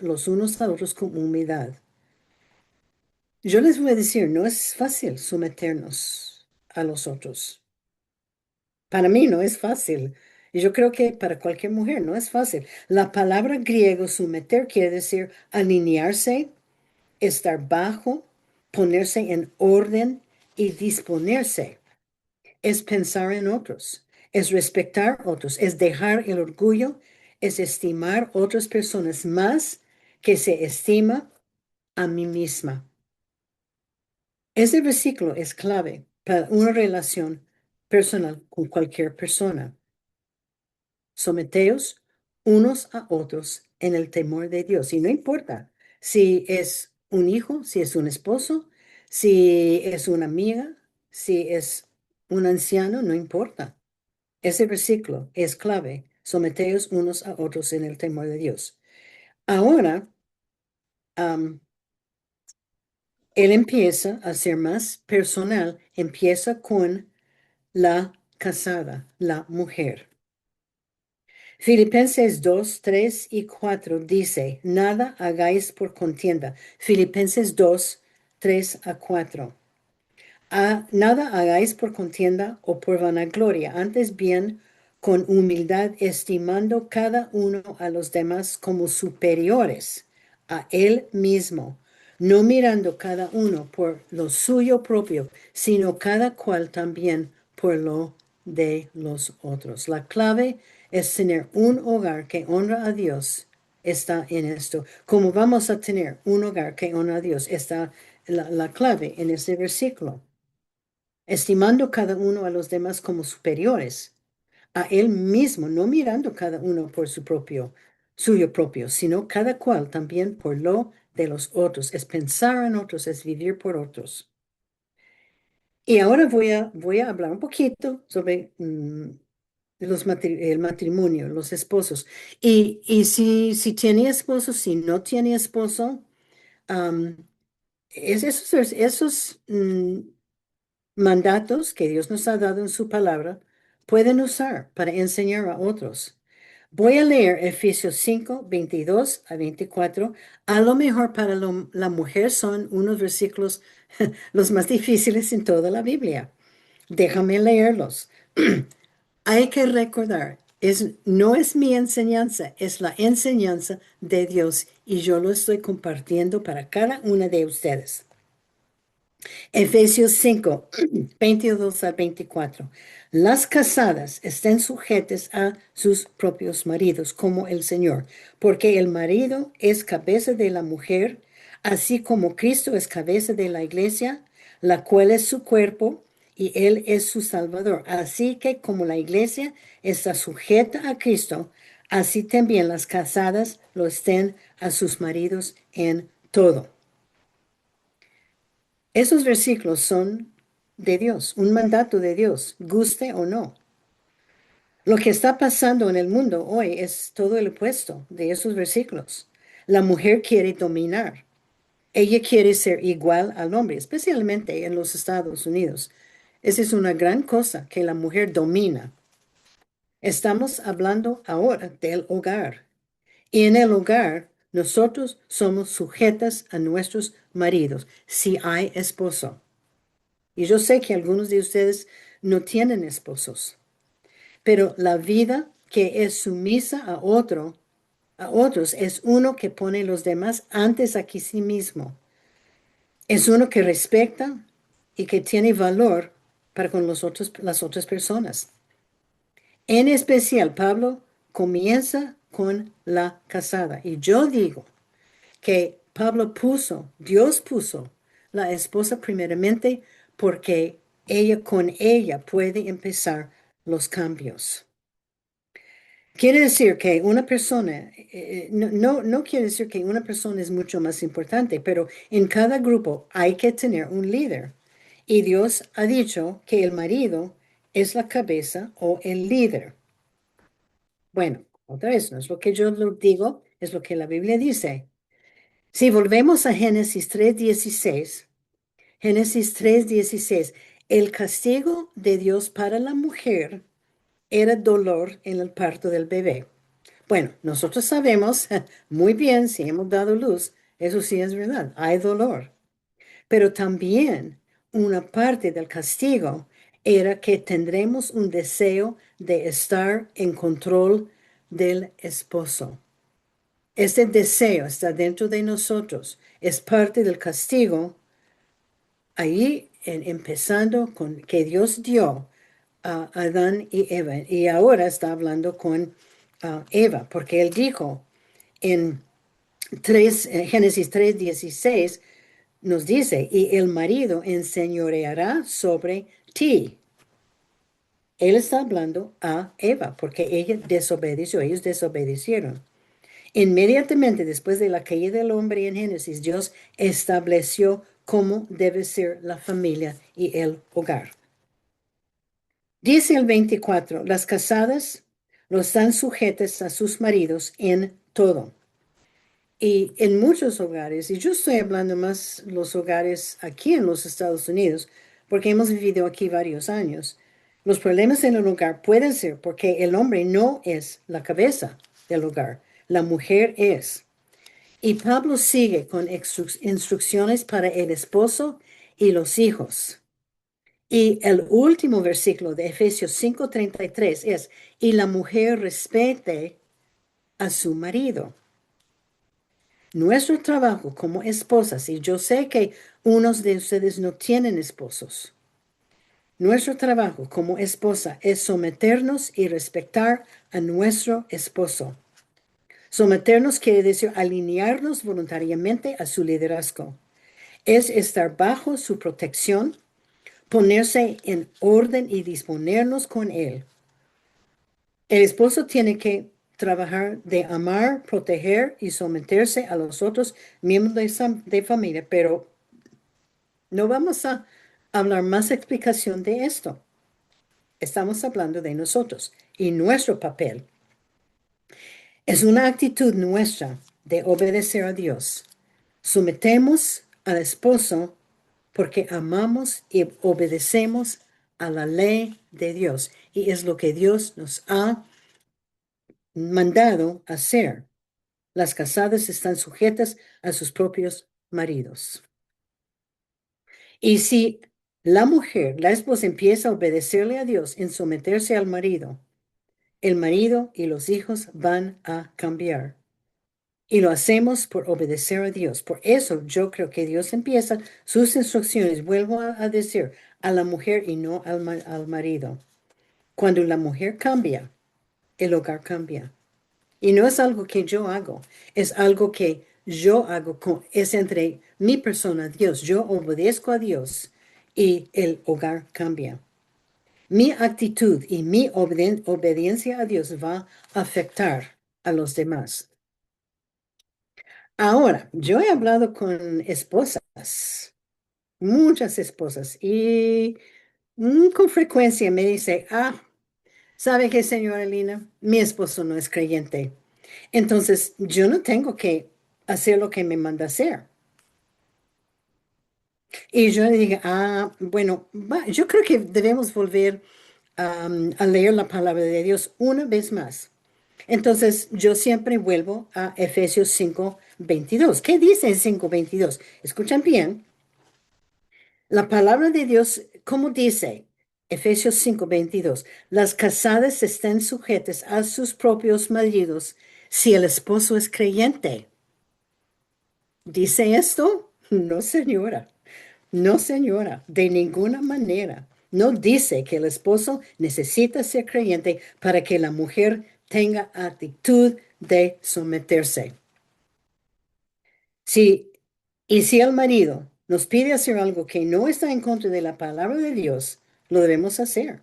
los unos a otros con humildad. Yo les voy a decir, no es fácil someternos a los otros. Para mí no es fácil. Y yo creo que para cualquier mujer no es fácil. La palabra griego someter quiere decir alinearse, estar bajo, ponerse en orden y disponerse. Es pensar en otros, es respetar otros, es dejar el orgullo, es estimar otras personas más que se estima a mí misma. Ese versículo es clave para una relación personal con cualquier persona. Someteos unos a otros en el temor de Dios. Y no importa si es un hijo, si es un esposo, si es una amiga, si es un anciano, no importa. Ese versículo es clave. Someteos unos a otros en el temor de Dios. Ahora, am, él empieza a ser más personal, empieza con la casada, la mujer. Filipenses 2:3 y 4 dice, nada hagáis por contienda. Filipenses 2:3 a 4. Nada hagáis por contienda o por vanagloria, antes bien con humildad, estimando cada uno a los demás como superiores a él mismo, no mirando cada uno por lo suyo propio, sino cada cual también por lo de los otros. La clave es tener un hogar que honra a Dios. Está en esto. ¿Cómo vamos a tener un hogar que honra a Dios? Está la clave en ese versículo, estimando cada uno a los demás como superiores a él mismo, no mirando cada uno por suyo propio, sino cada cual también por lo de los otros. Es pensar en otros, es vivir por otros. Y ahora voy a hablar un poquito sobre el matrimonio, los esposos. Y si tiene esposo, si no tiene esposo, am, esos mandatos que Dios nos ha dado en su palabra pueden usar para enseñar a otros. Voy a leer Efesios 5 22 a 24. A lo mejor para la mujer son unos versículos los más difíciles en toda la Biblia. Déjame leerlos. Hay que recordar, no es mi enseñanza, es la enseñanza de Dios y yo lo estoy compartiendo para cada una de ustedes. Efesios 5, 22 al 24. Las casadas estén sujetas a sus propios maridos, como el Señor, porque el marido es cabeza de la mujer, así como Cristo es cabeza de la iglesia, la cual es su cuerpo, y Él es su Salvador. Así que como la iglesia está sujeta a Cristo, así también las casadas lo estén a sus maridos en todo. Esos versículos son de Dios, un mandato de Dios, guste o no. Lo que está pasando en el mundo hoy es todo el opuesto de esos versículos. La mujer quiere dominar. Ella quiere ser igual al hombre, especialmente en los Estados Unidos. Esa es una gran cosa que la mujer domina. Estamos hablando ahora del hogar. Y en el hogar, nosotros somos sujetas a nuestros maridos, si hay esposo. Y yo sé que algunos de ustedes no tienen esposos, pero la vida que es sumisa a otros, es uno que pone los demás antes a que sí mismo. Es uno que respeta y que tiene valor para con las otras personas. En especial, Pablo comienza con la casada. Y yo digo que Dios puso la esposa primeramente porque con ella puede empezar los cambios. Quiere decir que una persona, no quiere decir que una persona es mucho más importante, pero en cada grupo hay que tener un líder. Y Dios ha dicho que el marido es la cabeza o el líder. Bueno, otra vez, no es lo que yo lo digo, es lo que la Biblia dice. Si volvemos a Génesis 3:16, el castigo de Dios para la mujer era dolor en el parto del bebé. Bueno, nosotros sabemos muy bien si hemos dado luz, eso sí es verdad, hay dolor. Pero también una parte del castigo era que tendremos un deseo de estar en control del esposo. Este deseo está dentro de nosotros, es parte del castigo, ahí empezando con que Dios dio a Adán y Eva, y ahora está hablando con Eva, porque él dijo en Génesis 3:16, nos dice, y el marido enseñoreará sobre ti. Él está hablando a Eva, porque ella desobedeció, ellos desobedecieron. Inmediatamente después de la caída del hombre en Génesis, Dios estableció cómo debe ser la familia y el hogar. Dice el 24, las casadas lo están sujetas a sus maridos en todo. Y en muchos hogares, y yo estoy hablando más los hogares aquí en los Estados Unidos, porque hemos vivido aquí varios años, los problemas en el hogar pueden ser porque el hombre no es la cabeza del hogar, la mujer es. Y Pablo sigue con instrucciones para el esposo y los hijos. Y el último versículo de Efesios 5:33 es, y la mujer respete a su marido. Nuestro trabajo como esposas, y yo sé que unos de ustedes no tienen esposos, nuestro trabajo como esposa es someternos y respetar a nuestro esposo. Someternos quiere decir alinearnos voluntariamente a su liderazgo. Es estar bajo su protección, ponerse en orden y disponernos con él. El esposo tiene que trabajar de amar, proteger y someterse a los otros miembros de familia, pero no vamos a hablar más explicación de esto. estamos hablando de nosotros y nuestro papel. Es una actitud nuestra de obedecer a Dios. Sometemos al esposo porque amamos y obedecemos a la ley de Dios. Y es lo que Dios nos ha mandado hacer. Las casadas están sujetas a sus propios maridos. Y si la mujer, la esposa, empieza a obedecerle a Dios en someterse al marido, el marido y los hijos van a cambiar. Y lo hacemos por obedecer a Dios. Por eso yo creo que Dios empieza sus instrucciones, vuelvo a decir, a la mujer y no al marido. Cuando la mujer cambia, el hogar cambia. Y no es algo que yo hago, es algo que yo hago, es entre mi persona, Dios. Yo obedezco a Dios y el hogar cambia. Mi actitud y mi obediencia a Dios va a afectar a los demás. Ahora, yo he hablado con esposas, muchas esposas, y con frecuencia me dice, ¿sabe qué, señora Lina? Mi esposo no es creyente. Entonces, yo no tengo que hacer lo que me manda hacer. Y yo le dije, bueno, yo creo que debemos volver a leer la palabra de Dios una vez más. Entonces, yo siempre vuelvo a Efesios 5:22. ¿Qué dice en 5:22? Escuchan bien. La palabra de Dios, ¿cómo dice? Efesios 5:22. Las casadas estén sujetas a sus propios maridos si el esposo es creyente. ¿Dice esto? No, señora. No, señora, de ninguna manera. No dice que el esposo necesita ser creyente para que la mujer tenga actitud de someterse. Si, y si el marido nos pide hacer algo que no está en contra de la palabra de Dios, lo debemos hacer.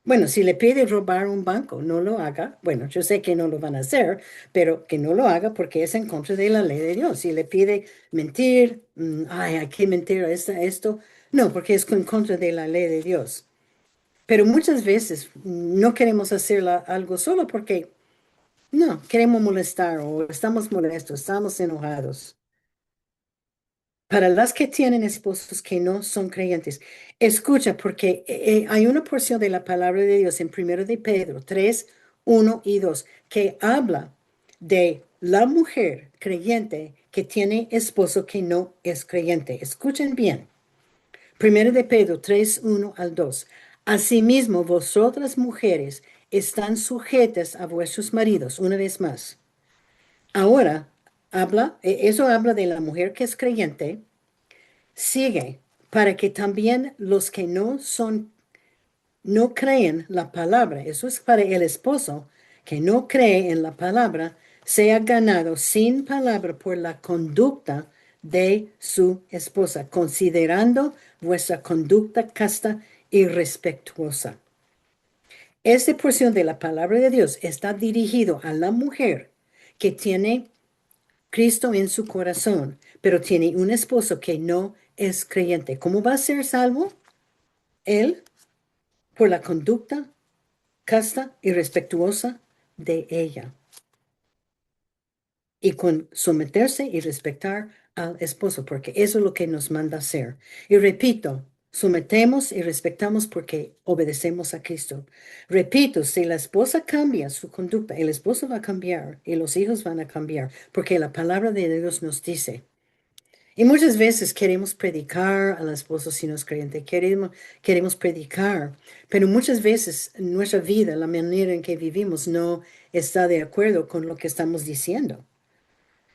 Bueno, si le pide robar un banco, no lo haga. Bueno, yo sé que no lo van a hacer, pero que no lo haga porque es en contra de la ley de Dios. Si le pide mentir, hay que mentir a esto. No, porque es en contra de la ley de Dios. Pero muchas veces no queremos hacer algo solo porque no, queremos molestar o estamos molestos, estamos enojados. Para las que tienen esposos que no son creyentes, escucha, porque hay una porción de la palabra de Dios en 1 de Pedro 3:1 y 2 que habla de la mujer creyente que tiene esposo que no es creyente. Escuchen bien. 1 de Pedro 3:1 al 2. Asimismo, vosotras mujeres están sujetas a vuestros maridos, una vez más. Ahora, eso habla de la mujer que es creyente. Sigue, para que también los que no creen la palabra, eso es para el esposo que no cree en la palabra, sea ganado sin palabra por la conducta de su esposa, considerando vuestra conducta casta y respetuosa. Esta porción de la palabra de Dios está dirigido a la mujer que tiene Cristo en su corazón, pero tiene un esposo que no es creyente. ¿Cómo va a ser salvo? Él por la conducta casta y respetuosa de ella y con someterse y respetar al esposo, porque eso es lo que nos manda hacer. Y repito, sometemos y respetamos porque obedecemos a Cristo. Repito, si la esposa cambia su conducta, el esposo va a cambiar y los hijos van a cambiar, porque la palabra de Dios nos dice. Y muchas veces queremos predicar al esposo si no es creyente, queremos predicar, pero muchas veces nuestra vida, la manera en que vivimos, no está de acuerdo con lo que estamos diciendo.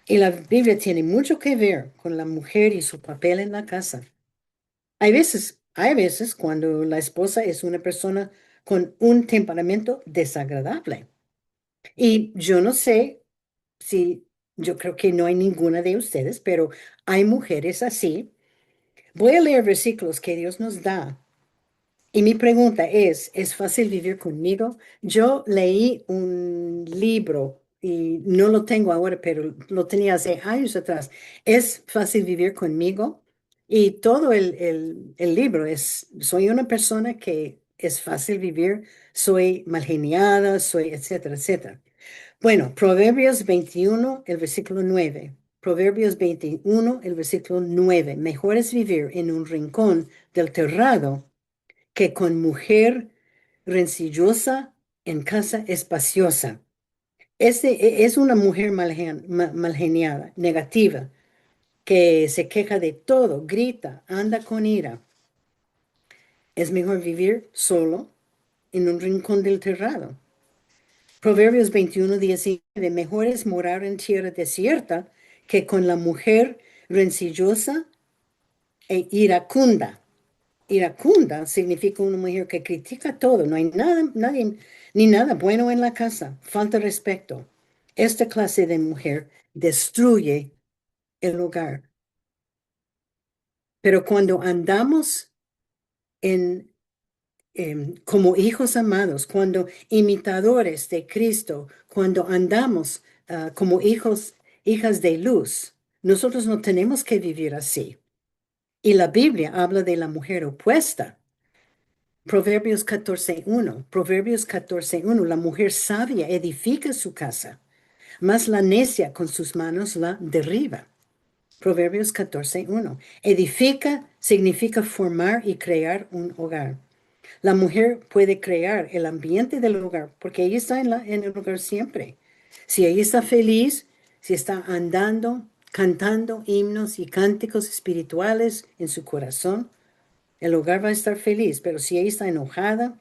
Y la Biblia tiene mucho que ver con la mujer y su papel en la casa. Hay veces cuando la esposa es una persona con un temperamento desagradable. Y yo no sé si, yo creo que no hay ninguna de ustedes, pero hay mujeres así. Voy a leer versículos que Dios nos da. Y mi pregunta ¿es fácil vivir conmigo? Yo leí un libro y no lo tengo ahora, pero lo tenía hace años atrás. ¿Es fácil vivir conmigo? Y todo el libro soy una persona que es fácil vivir, soy mal geniada, soy, etcétera, etcétera. Bueno, Proverbios 21, el versículo 9. Proverbios 21, el versículo 9. Mejor es vivir en un rincón del terrado que con mujer rencillosa en casa espaciosa. Es una mujer mal geniada, negativa, que se queja de todo, grita, anda con ira. Es mejor vivir solo en un rincón del terrado. Proverbios 21, 19. Mejor es morar en tierra desierta que con la mujer rencillosa e iracunda. Iracunda significa una mujer que critica todo. No hay nada, nadie, ni nada bueno en la casa. Falta respeto. Esta clase de mujer destruye el hogar. Pero cuando andamos en como hijos amados, cuando imitadores de Cristo, cuando andamos como hijos, hijas de luz, nosotros no tenemos que vivir así. Y la Biblia habla de la mujer opuesta. Proverbios 14:1, Proverbios 14:1, la mujer sabia edifica su casa, mas la necia con sus manos la derriba. Proverbios 14:1. Edifica significa formar y crear un hogar. La mujer puede crear el ambiente del hogar porque ella está en el hogar siempre. Si ella está feliz, si está andando, cantando himnos y cánticos espirituales en su corazón, el hogar va a estar feliz. Pero si ella está enojada,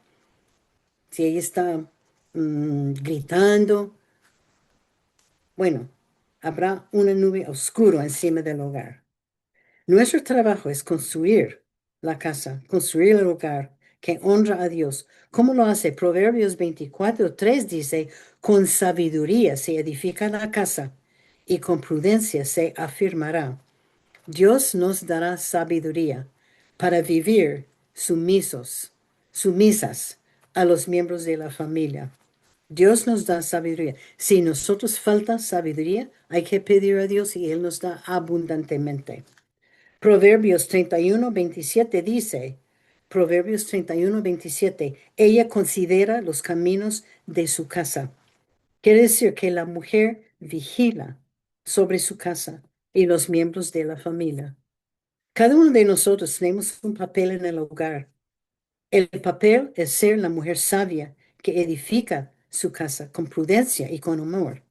si ella está gritando, bueno, habrá una nube oscura encima del hogar. Nuestro trabajo es construir la casa, construir el hogar que honra a Dios. ¿Cómo lo hace? Proverbios 24:3 dice, con sabiduría se edifica la casa y con prudencia se afirmará. Dios nos dará sabiduría para vivir sumisas a los miembros de la familia. Dios nos da sabiduría. Si nosotros falta sabiduría, hay que pedir a Dios y Él nos da abundantemente. Proverbios 31:27 dice, Proverbios 31:27, ella considera los caminos de su casa. Quiere decir que la mujer vigila sobre su casa y los miembros de la familia. Cada uno de nosotros tenemos un papel en el hogar. El papel es ser la mujer sabia que edifica su casa con prudencia y con amor.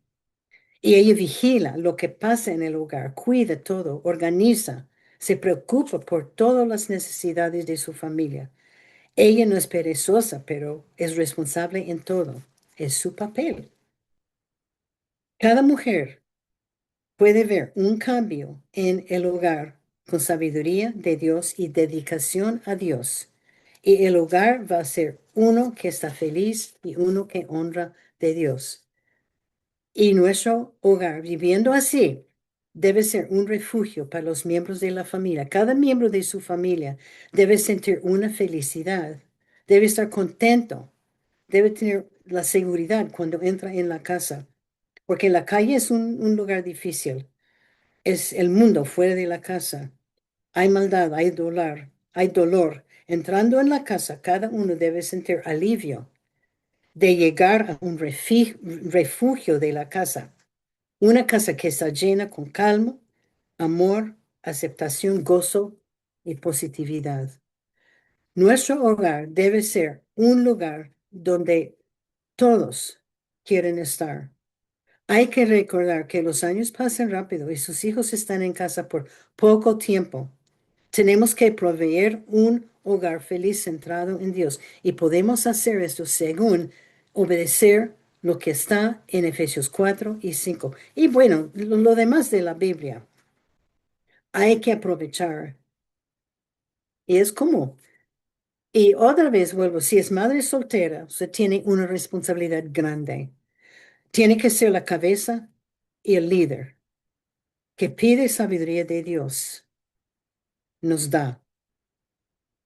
Y ella vigila lo que pasa en el hogar, cuida todo, organiza, se preocupa por todas las necesidades de su familia. Ella no es perezosa, pero es responsable en todo. Es su papel. Cada mujer puede ver un cambio en el hogar con sabiduría de Dios y dedicación a Dios. Y el hogar va a ser uno que está feliz y uno que honra de Dios. Y nuestro hogar, viviendo así, debe ser un refugio para los miembros de la familia. Cada miembro de su familia debe sentir una felicidad, debe estar contento, debe tener la seguridad cuando entra en la casa, porque la calle es un lugar difícil, es el mundo fuera de la casa. Hay maldad, hay dolor, hay dolor. Entrando en la casa, cada uno debe sentir alivio de llegar a un refugio de la casa. Una casa que está llena con calma, amor, aceptación, gozo y positividad. Nuestro hogar debe ser un lugar donde todos quieren estar. Hay que recordar que los años pasan rápido y sus hijos están en casa por poco tiempo. Tenemos que proveer un hogar feliz centrado en Dios y podemos hacer esto según obedecer lo que está en Efesios 4 y 5. Y bueno, lo demás de la Biblia hay que aprovechar. Y es como, y otra vez vuelvo, si es madre soltera, se tiene una responsabilidad grande. Tiene que ser la cabeza y el líder que pide sabiduría de Dios, nos da.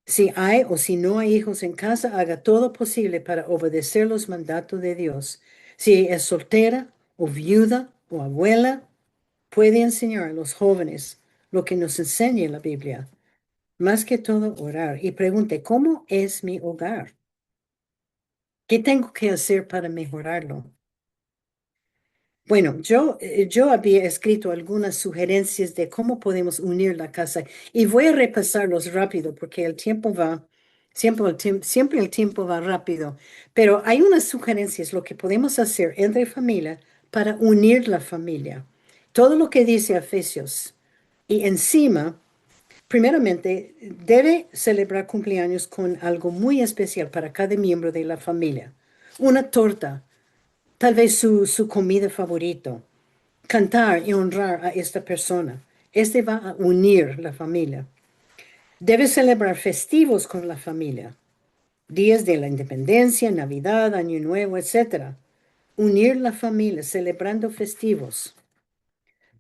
Si hay o si no hay hijos en casa, haga todo posible para obedecer los mandatos de Dios. Si es soltera o viuda o abuela, puede enseñar a los jóvenes lo que nos enseña la Biblia. Más que todo, orar y pregunte, ¿cómo es mi hogar? ¿Qué tengo que hacer para mejorarlo? Bueno, yo había escrito algunas sugerencias de cómo podemos unir la casa y voy a repasarlos rápido porque el tiempo va, siempre el tiempo va rápido, pero hay unas sugerencias, lo que podemos hacer entre familia para unir la familia. Todo lo que dice Efesios y encima, primeramente, debe celebrar cumpleaños con algo muy especial para cada miembro de la familia. Una torta, tal vez su comida favorito, cantar y honrar a esta persona. Este va a unir la familia. Debe celebrar festivos con la familia, días de la independencia, Navidad, Año Nuevo, etcétera. Unir la familia celebrando festivos.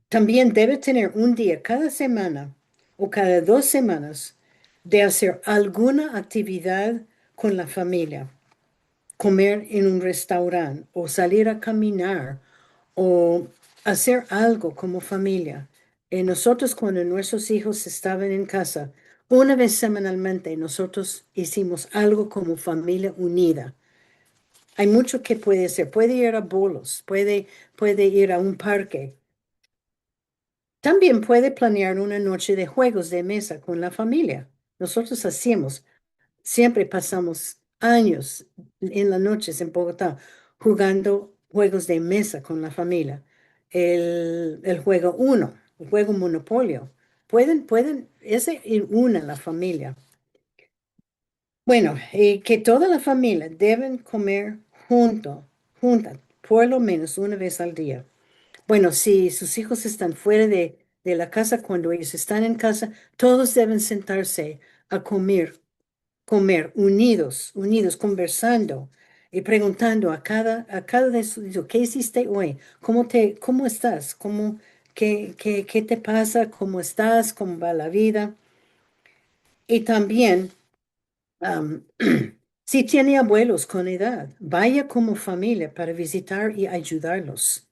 También debe tener un día cada semana o cada 2 semanas de hacer alguna actividad con la familia, comer en un restaurante o salir a caminar o hacer algo como familia. Nosotros cuando nuestros hijos estaban en casa, una vez semanalmente nosotros hicimos algo como familia unida. Hay mucho que puede hacer. Puede ir a bolos, puede ir a un parque. También puede planear una noche de juegos de mesa con la familia. Nosotros hacíamos. Siempre pasamos años en las noches en Bogotá jugando juegos de mesa con la familia. El juego uno, el juego Monopolio. Ese une a la familia. Bueno, que toda la familia deben comer juntas, por lo menos una vez al día. Bueno, si sus hijos están fuera de la casa, cuando ellos están en casa, todos deben sentarse a comer unidos, conversando y preguntando a cada de sus hijos, ¿qué hiciste hoy? ¿Cómo estás? ¿Qué te pasa? ¿Cómo estás? ¿Cómo va la vida? Y también, am, si tiene abuelos con edad, vaya como familia para visitar y ayudarlos.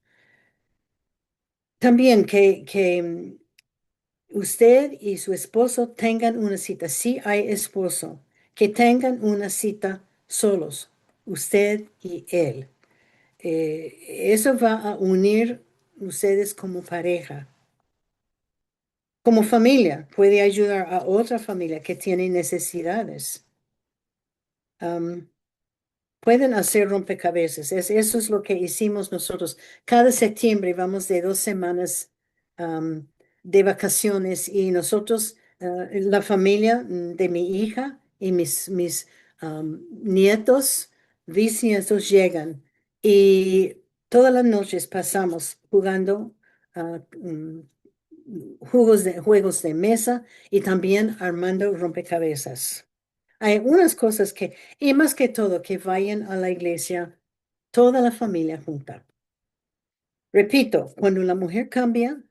También que usted y su esposo tengan una cita. Si hay esposo, que tengan una cita solos, usted y él. Eso va a unir ustedes como pareja. Como familia, puede ayudar a otra familia que tiene necesidades. Pueden hacer rompecabezas. Eso es lo que hicimos nosotros. Cada septiembre vamos de 2 semanas am, de vacaciones y nosotros, la familia de mi hija y mis nietos, bisnietos llegan y todas las noches pasamos jugando juegos de mesa y también armando rompecabezas. Hay unas cosas y más que todo, que vayan a la iglesia, toda la familia junta. Repito, cuando la mujer cambia,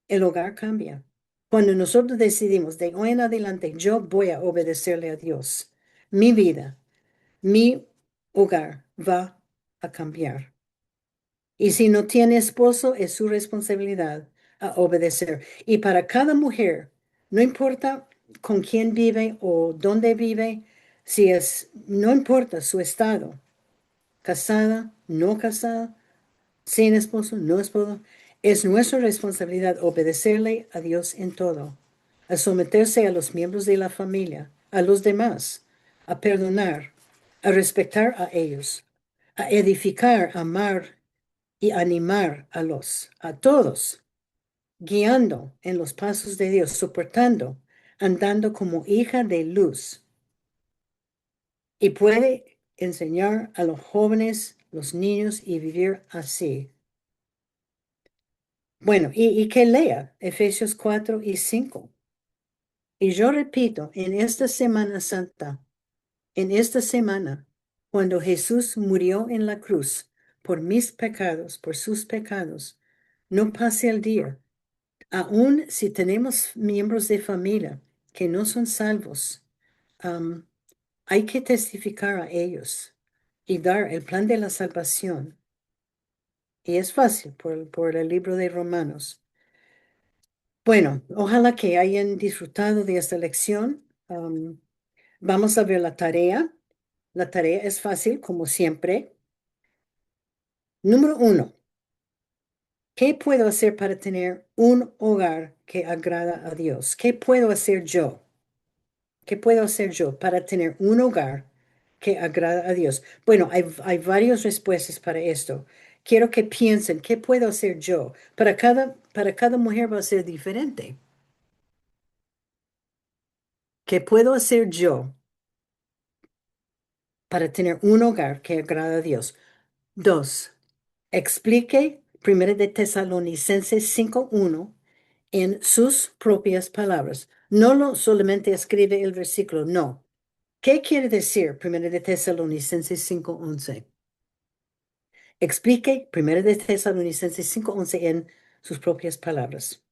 el hogar cambia. Cuando nosotros decidimos de hoy en adelante, yo voy a obedecerle a Dios, mi vida, mi hogar va a cambiar. Y si no tiene esposo, es su responsabilidad a obedecer. Y para cada mujer, no importa con quién vive o dónde vive, no importa su estado, casada, no casada, sin esposo, no esposo, es nuestra responsabilidad obedecerle a Dios en todo, a someterse a los miembros de la familia, a los demás, a perdonar, a respetar a ellos, a edificar, amar y animar a todos, guiando en los pasos de Dios, soportando, andando como hija de luz. Y puede enseñar a los jóvenes, los niños y vivir así. Bueno, y que lea Efesios 4 y 5. Y yo repito, en esta Semana Santa, en esta semana, cuando Jesús murió en la cruz por mis pecados, por sus pecados, no pase el día. Aún si tenemos miembros de familia que no son salvos, am, hay que testificar a ellos y dar el plan de la salvación. Y es fácil por el libro de Romanos. Bueno, ojalá que hayan disfrutado de esta lección. Vamos a ver la tarea. La tarea es fácil, como siempre. Número uno, ¿qué puedo hacer para tener un hogar que agrada a Dios? ¿Qué puedo hacer yo? ¿Qué puedo hacer yo para tener un hogar que agrada a Dios? Bueno, hay varias respuestas para esto. Quiero que piensen, ¿qué puedo hacer yo? Para cada mujer va a ser diferente. ¿Qué puedo hacer yo para tener un hogar que agrada a Dios? Dos, explique 1 de Tesalonicenses 5:1 en sus propias palabras. No solamente escribe el versículo, no. ¿Qué quiere decir 1 de Tesalonicenses 5:11? Explique 1 de Tesalonicenses 5:11 en sus propias palabras.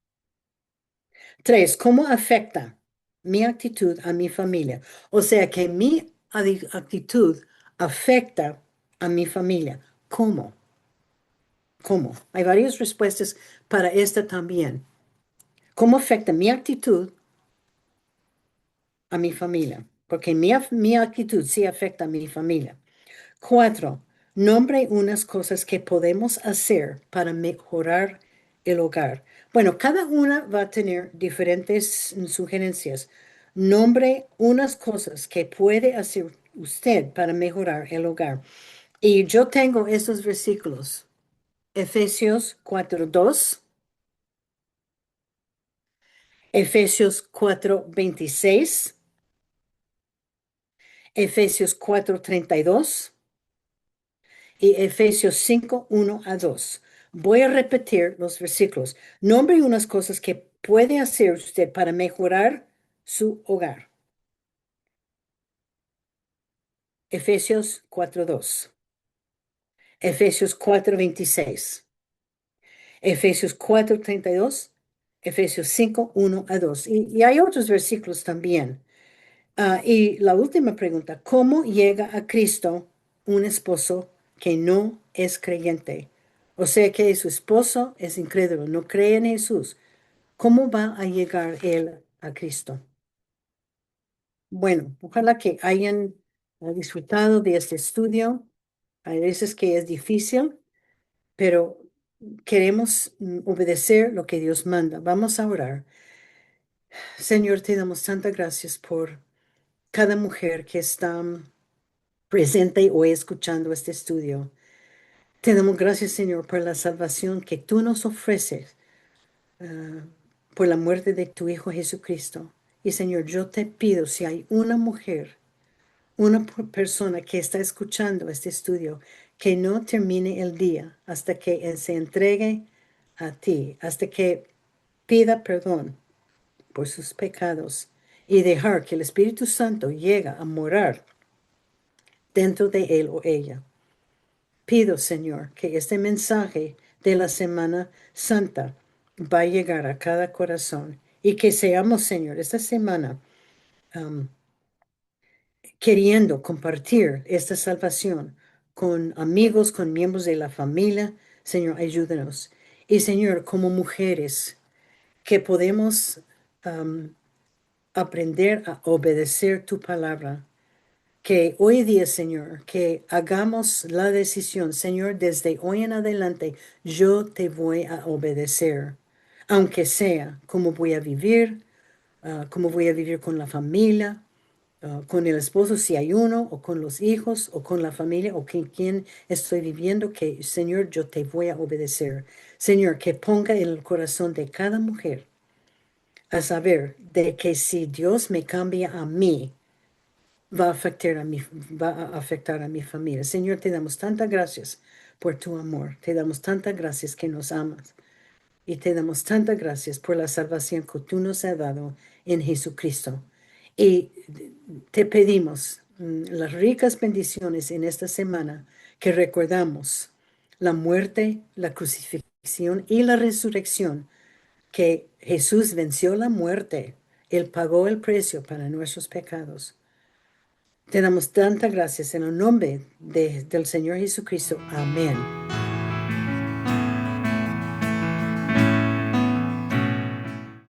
Tres, ¿cómo afecta mi actitud a mi familia? O sea que mi actitud afecta a mi familia. ¿Cómo? ¿Cómo? Hay varias respuestas para esta también. ¿Cómo afecta mi actitud a mi familia? Porque mi actitud sí afecta a mi familia. Cuatro, nombre unas cosas que podemos hacer para mejorar el hogar. Bueno, cada una va a tener diferentes sugerencias. Nombre unas cosas que puede hacer usted para mejorar el hogar. Y yo tengo estos versículos. Efesios 4:2, Efesios 4:26, Efesios 4:32 y Efesios 5:1 a 2. Voy a repetir los versículos. Nombre unas cosas que puede hacer usted para mejorar su hogar. Efesios 4:2, Efesios 4:26, Efesios 4:32, Efesios 5:1 a 2. Y hay otros versículos también. Y la última pregunta, ¿cómo llega a Cristo un esposo que no es creyente? O sea que su esposo es incrédulo, no cree en Jesús. ¿Cómo va a llegar él a Cristo? Bueno, ojalá que hayan disfrutado de este estudio. Hay veces que es difícil, pero queremos obedecer lo que Dios manda. Vamos a orar. Señor, te damos tantas gracias por cada mujer que está presente o escuchando este estudio. Te damos gracias, Señor, por la salvación que tú nos ofreces, ah, por la muerte de tu Hijo Jesucristo. Y Señor, yo te pido, si hay una mujer, una persona que está escuchando este estudio, que no termine el día hasta que él se entregue a ti, hasta que pida perdón por sus pecados y dejar que el Espíritu Santo llegue a morar dentro de él o ella. Pido, Señor, que este mensaje de la Semana Santa va a llegar a cada corazón y que seamos, Señor, esta semana um, queriendo compartir esta salvación con amigos, con miembros de la familia. Señor, ayúdanos. Y Señor, como mujeres que podemos aprender a obedecer tu palabra. Que hoy día, Señor, que hagamos la decisión, Señor, desde hoy en adelante, yo te voy a obedecer, aunque sea cómo voy a vivir, cómo voy a vivir con la familia, con el esposo, si hay uno, o con los hijos, o con la familia, o con quien estoy viviendo, que, Señor, yo te voy a obedecer. Señor, que ponga en el corazón de cada mujer a saber de que si Dios me cambia a mí, va a afectar a mi familia. Señor, te damos tantas gracias por tu amor. Te damos tantas gracias que nos amas. Y te damos tantas gracias por la salvación que tú nos has dado en Jesucristo. Y te pedimos las ricas bendiciones en esta semana que recordamos la muerte, la crucifixión y la resurrección, que Jesús venció la muerte. Él pagó el precio para nuestros pecados. Te damos tantas gracias en el nombre del Señor Jesucristo. Amén.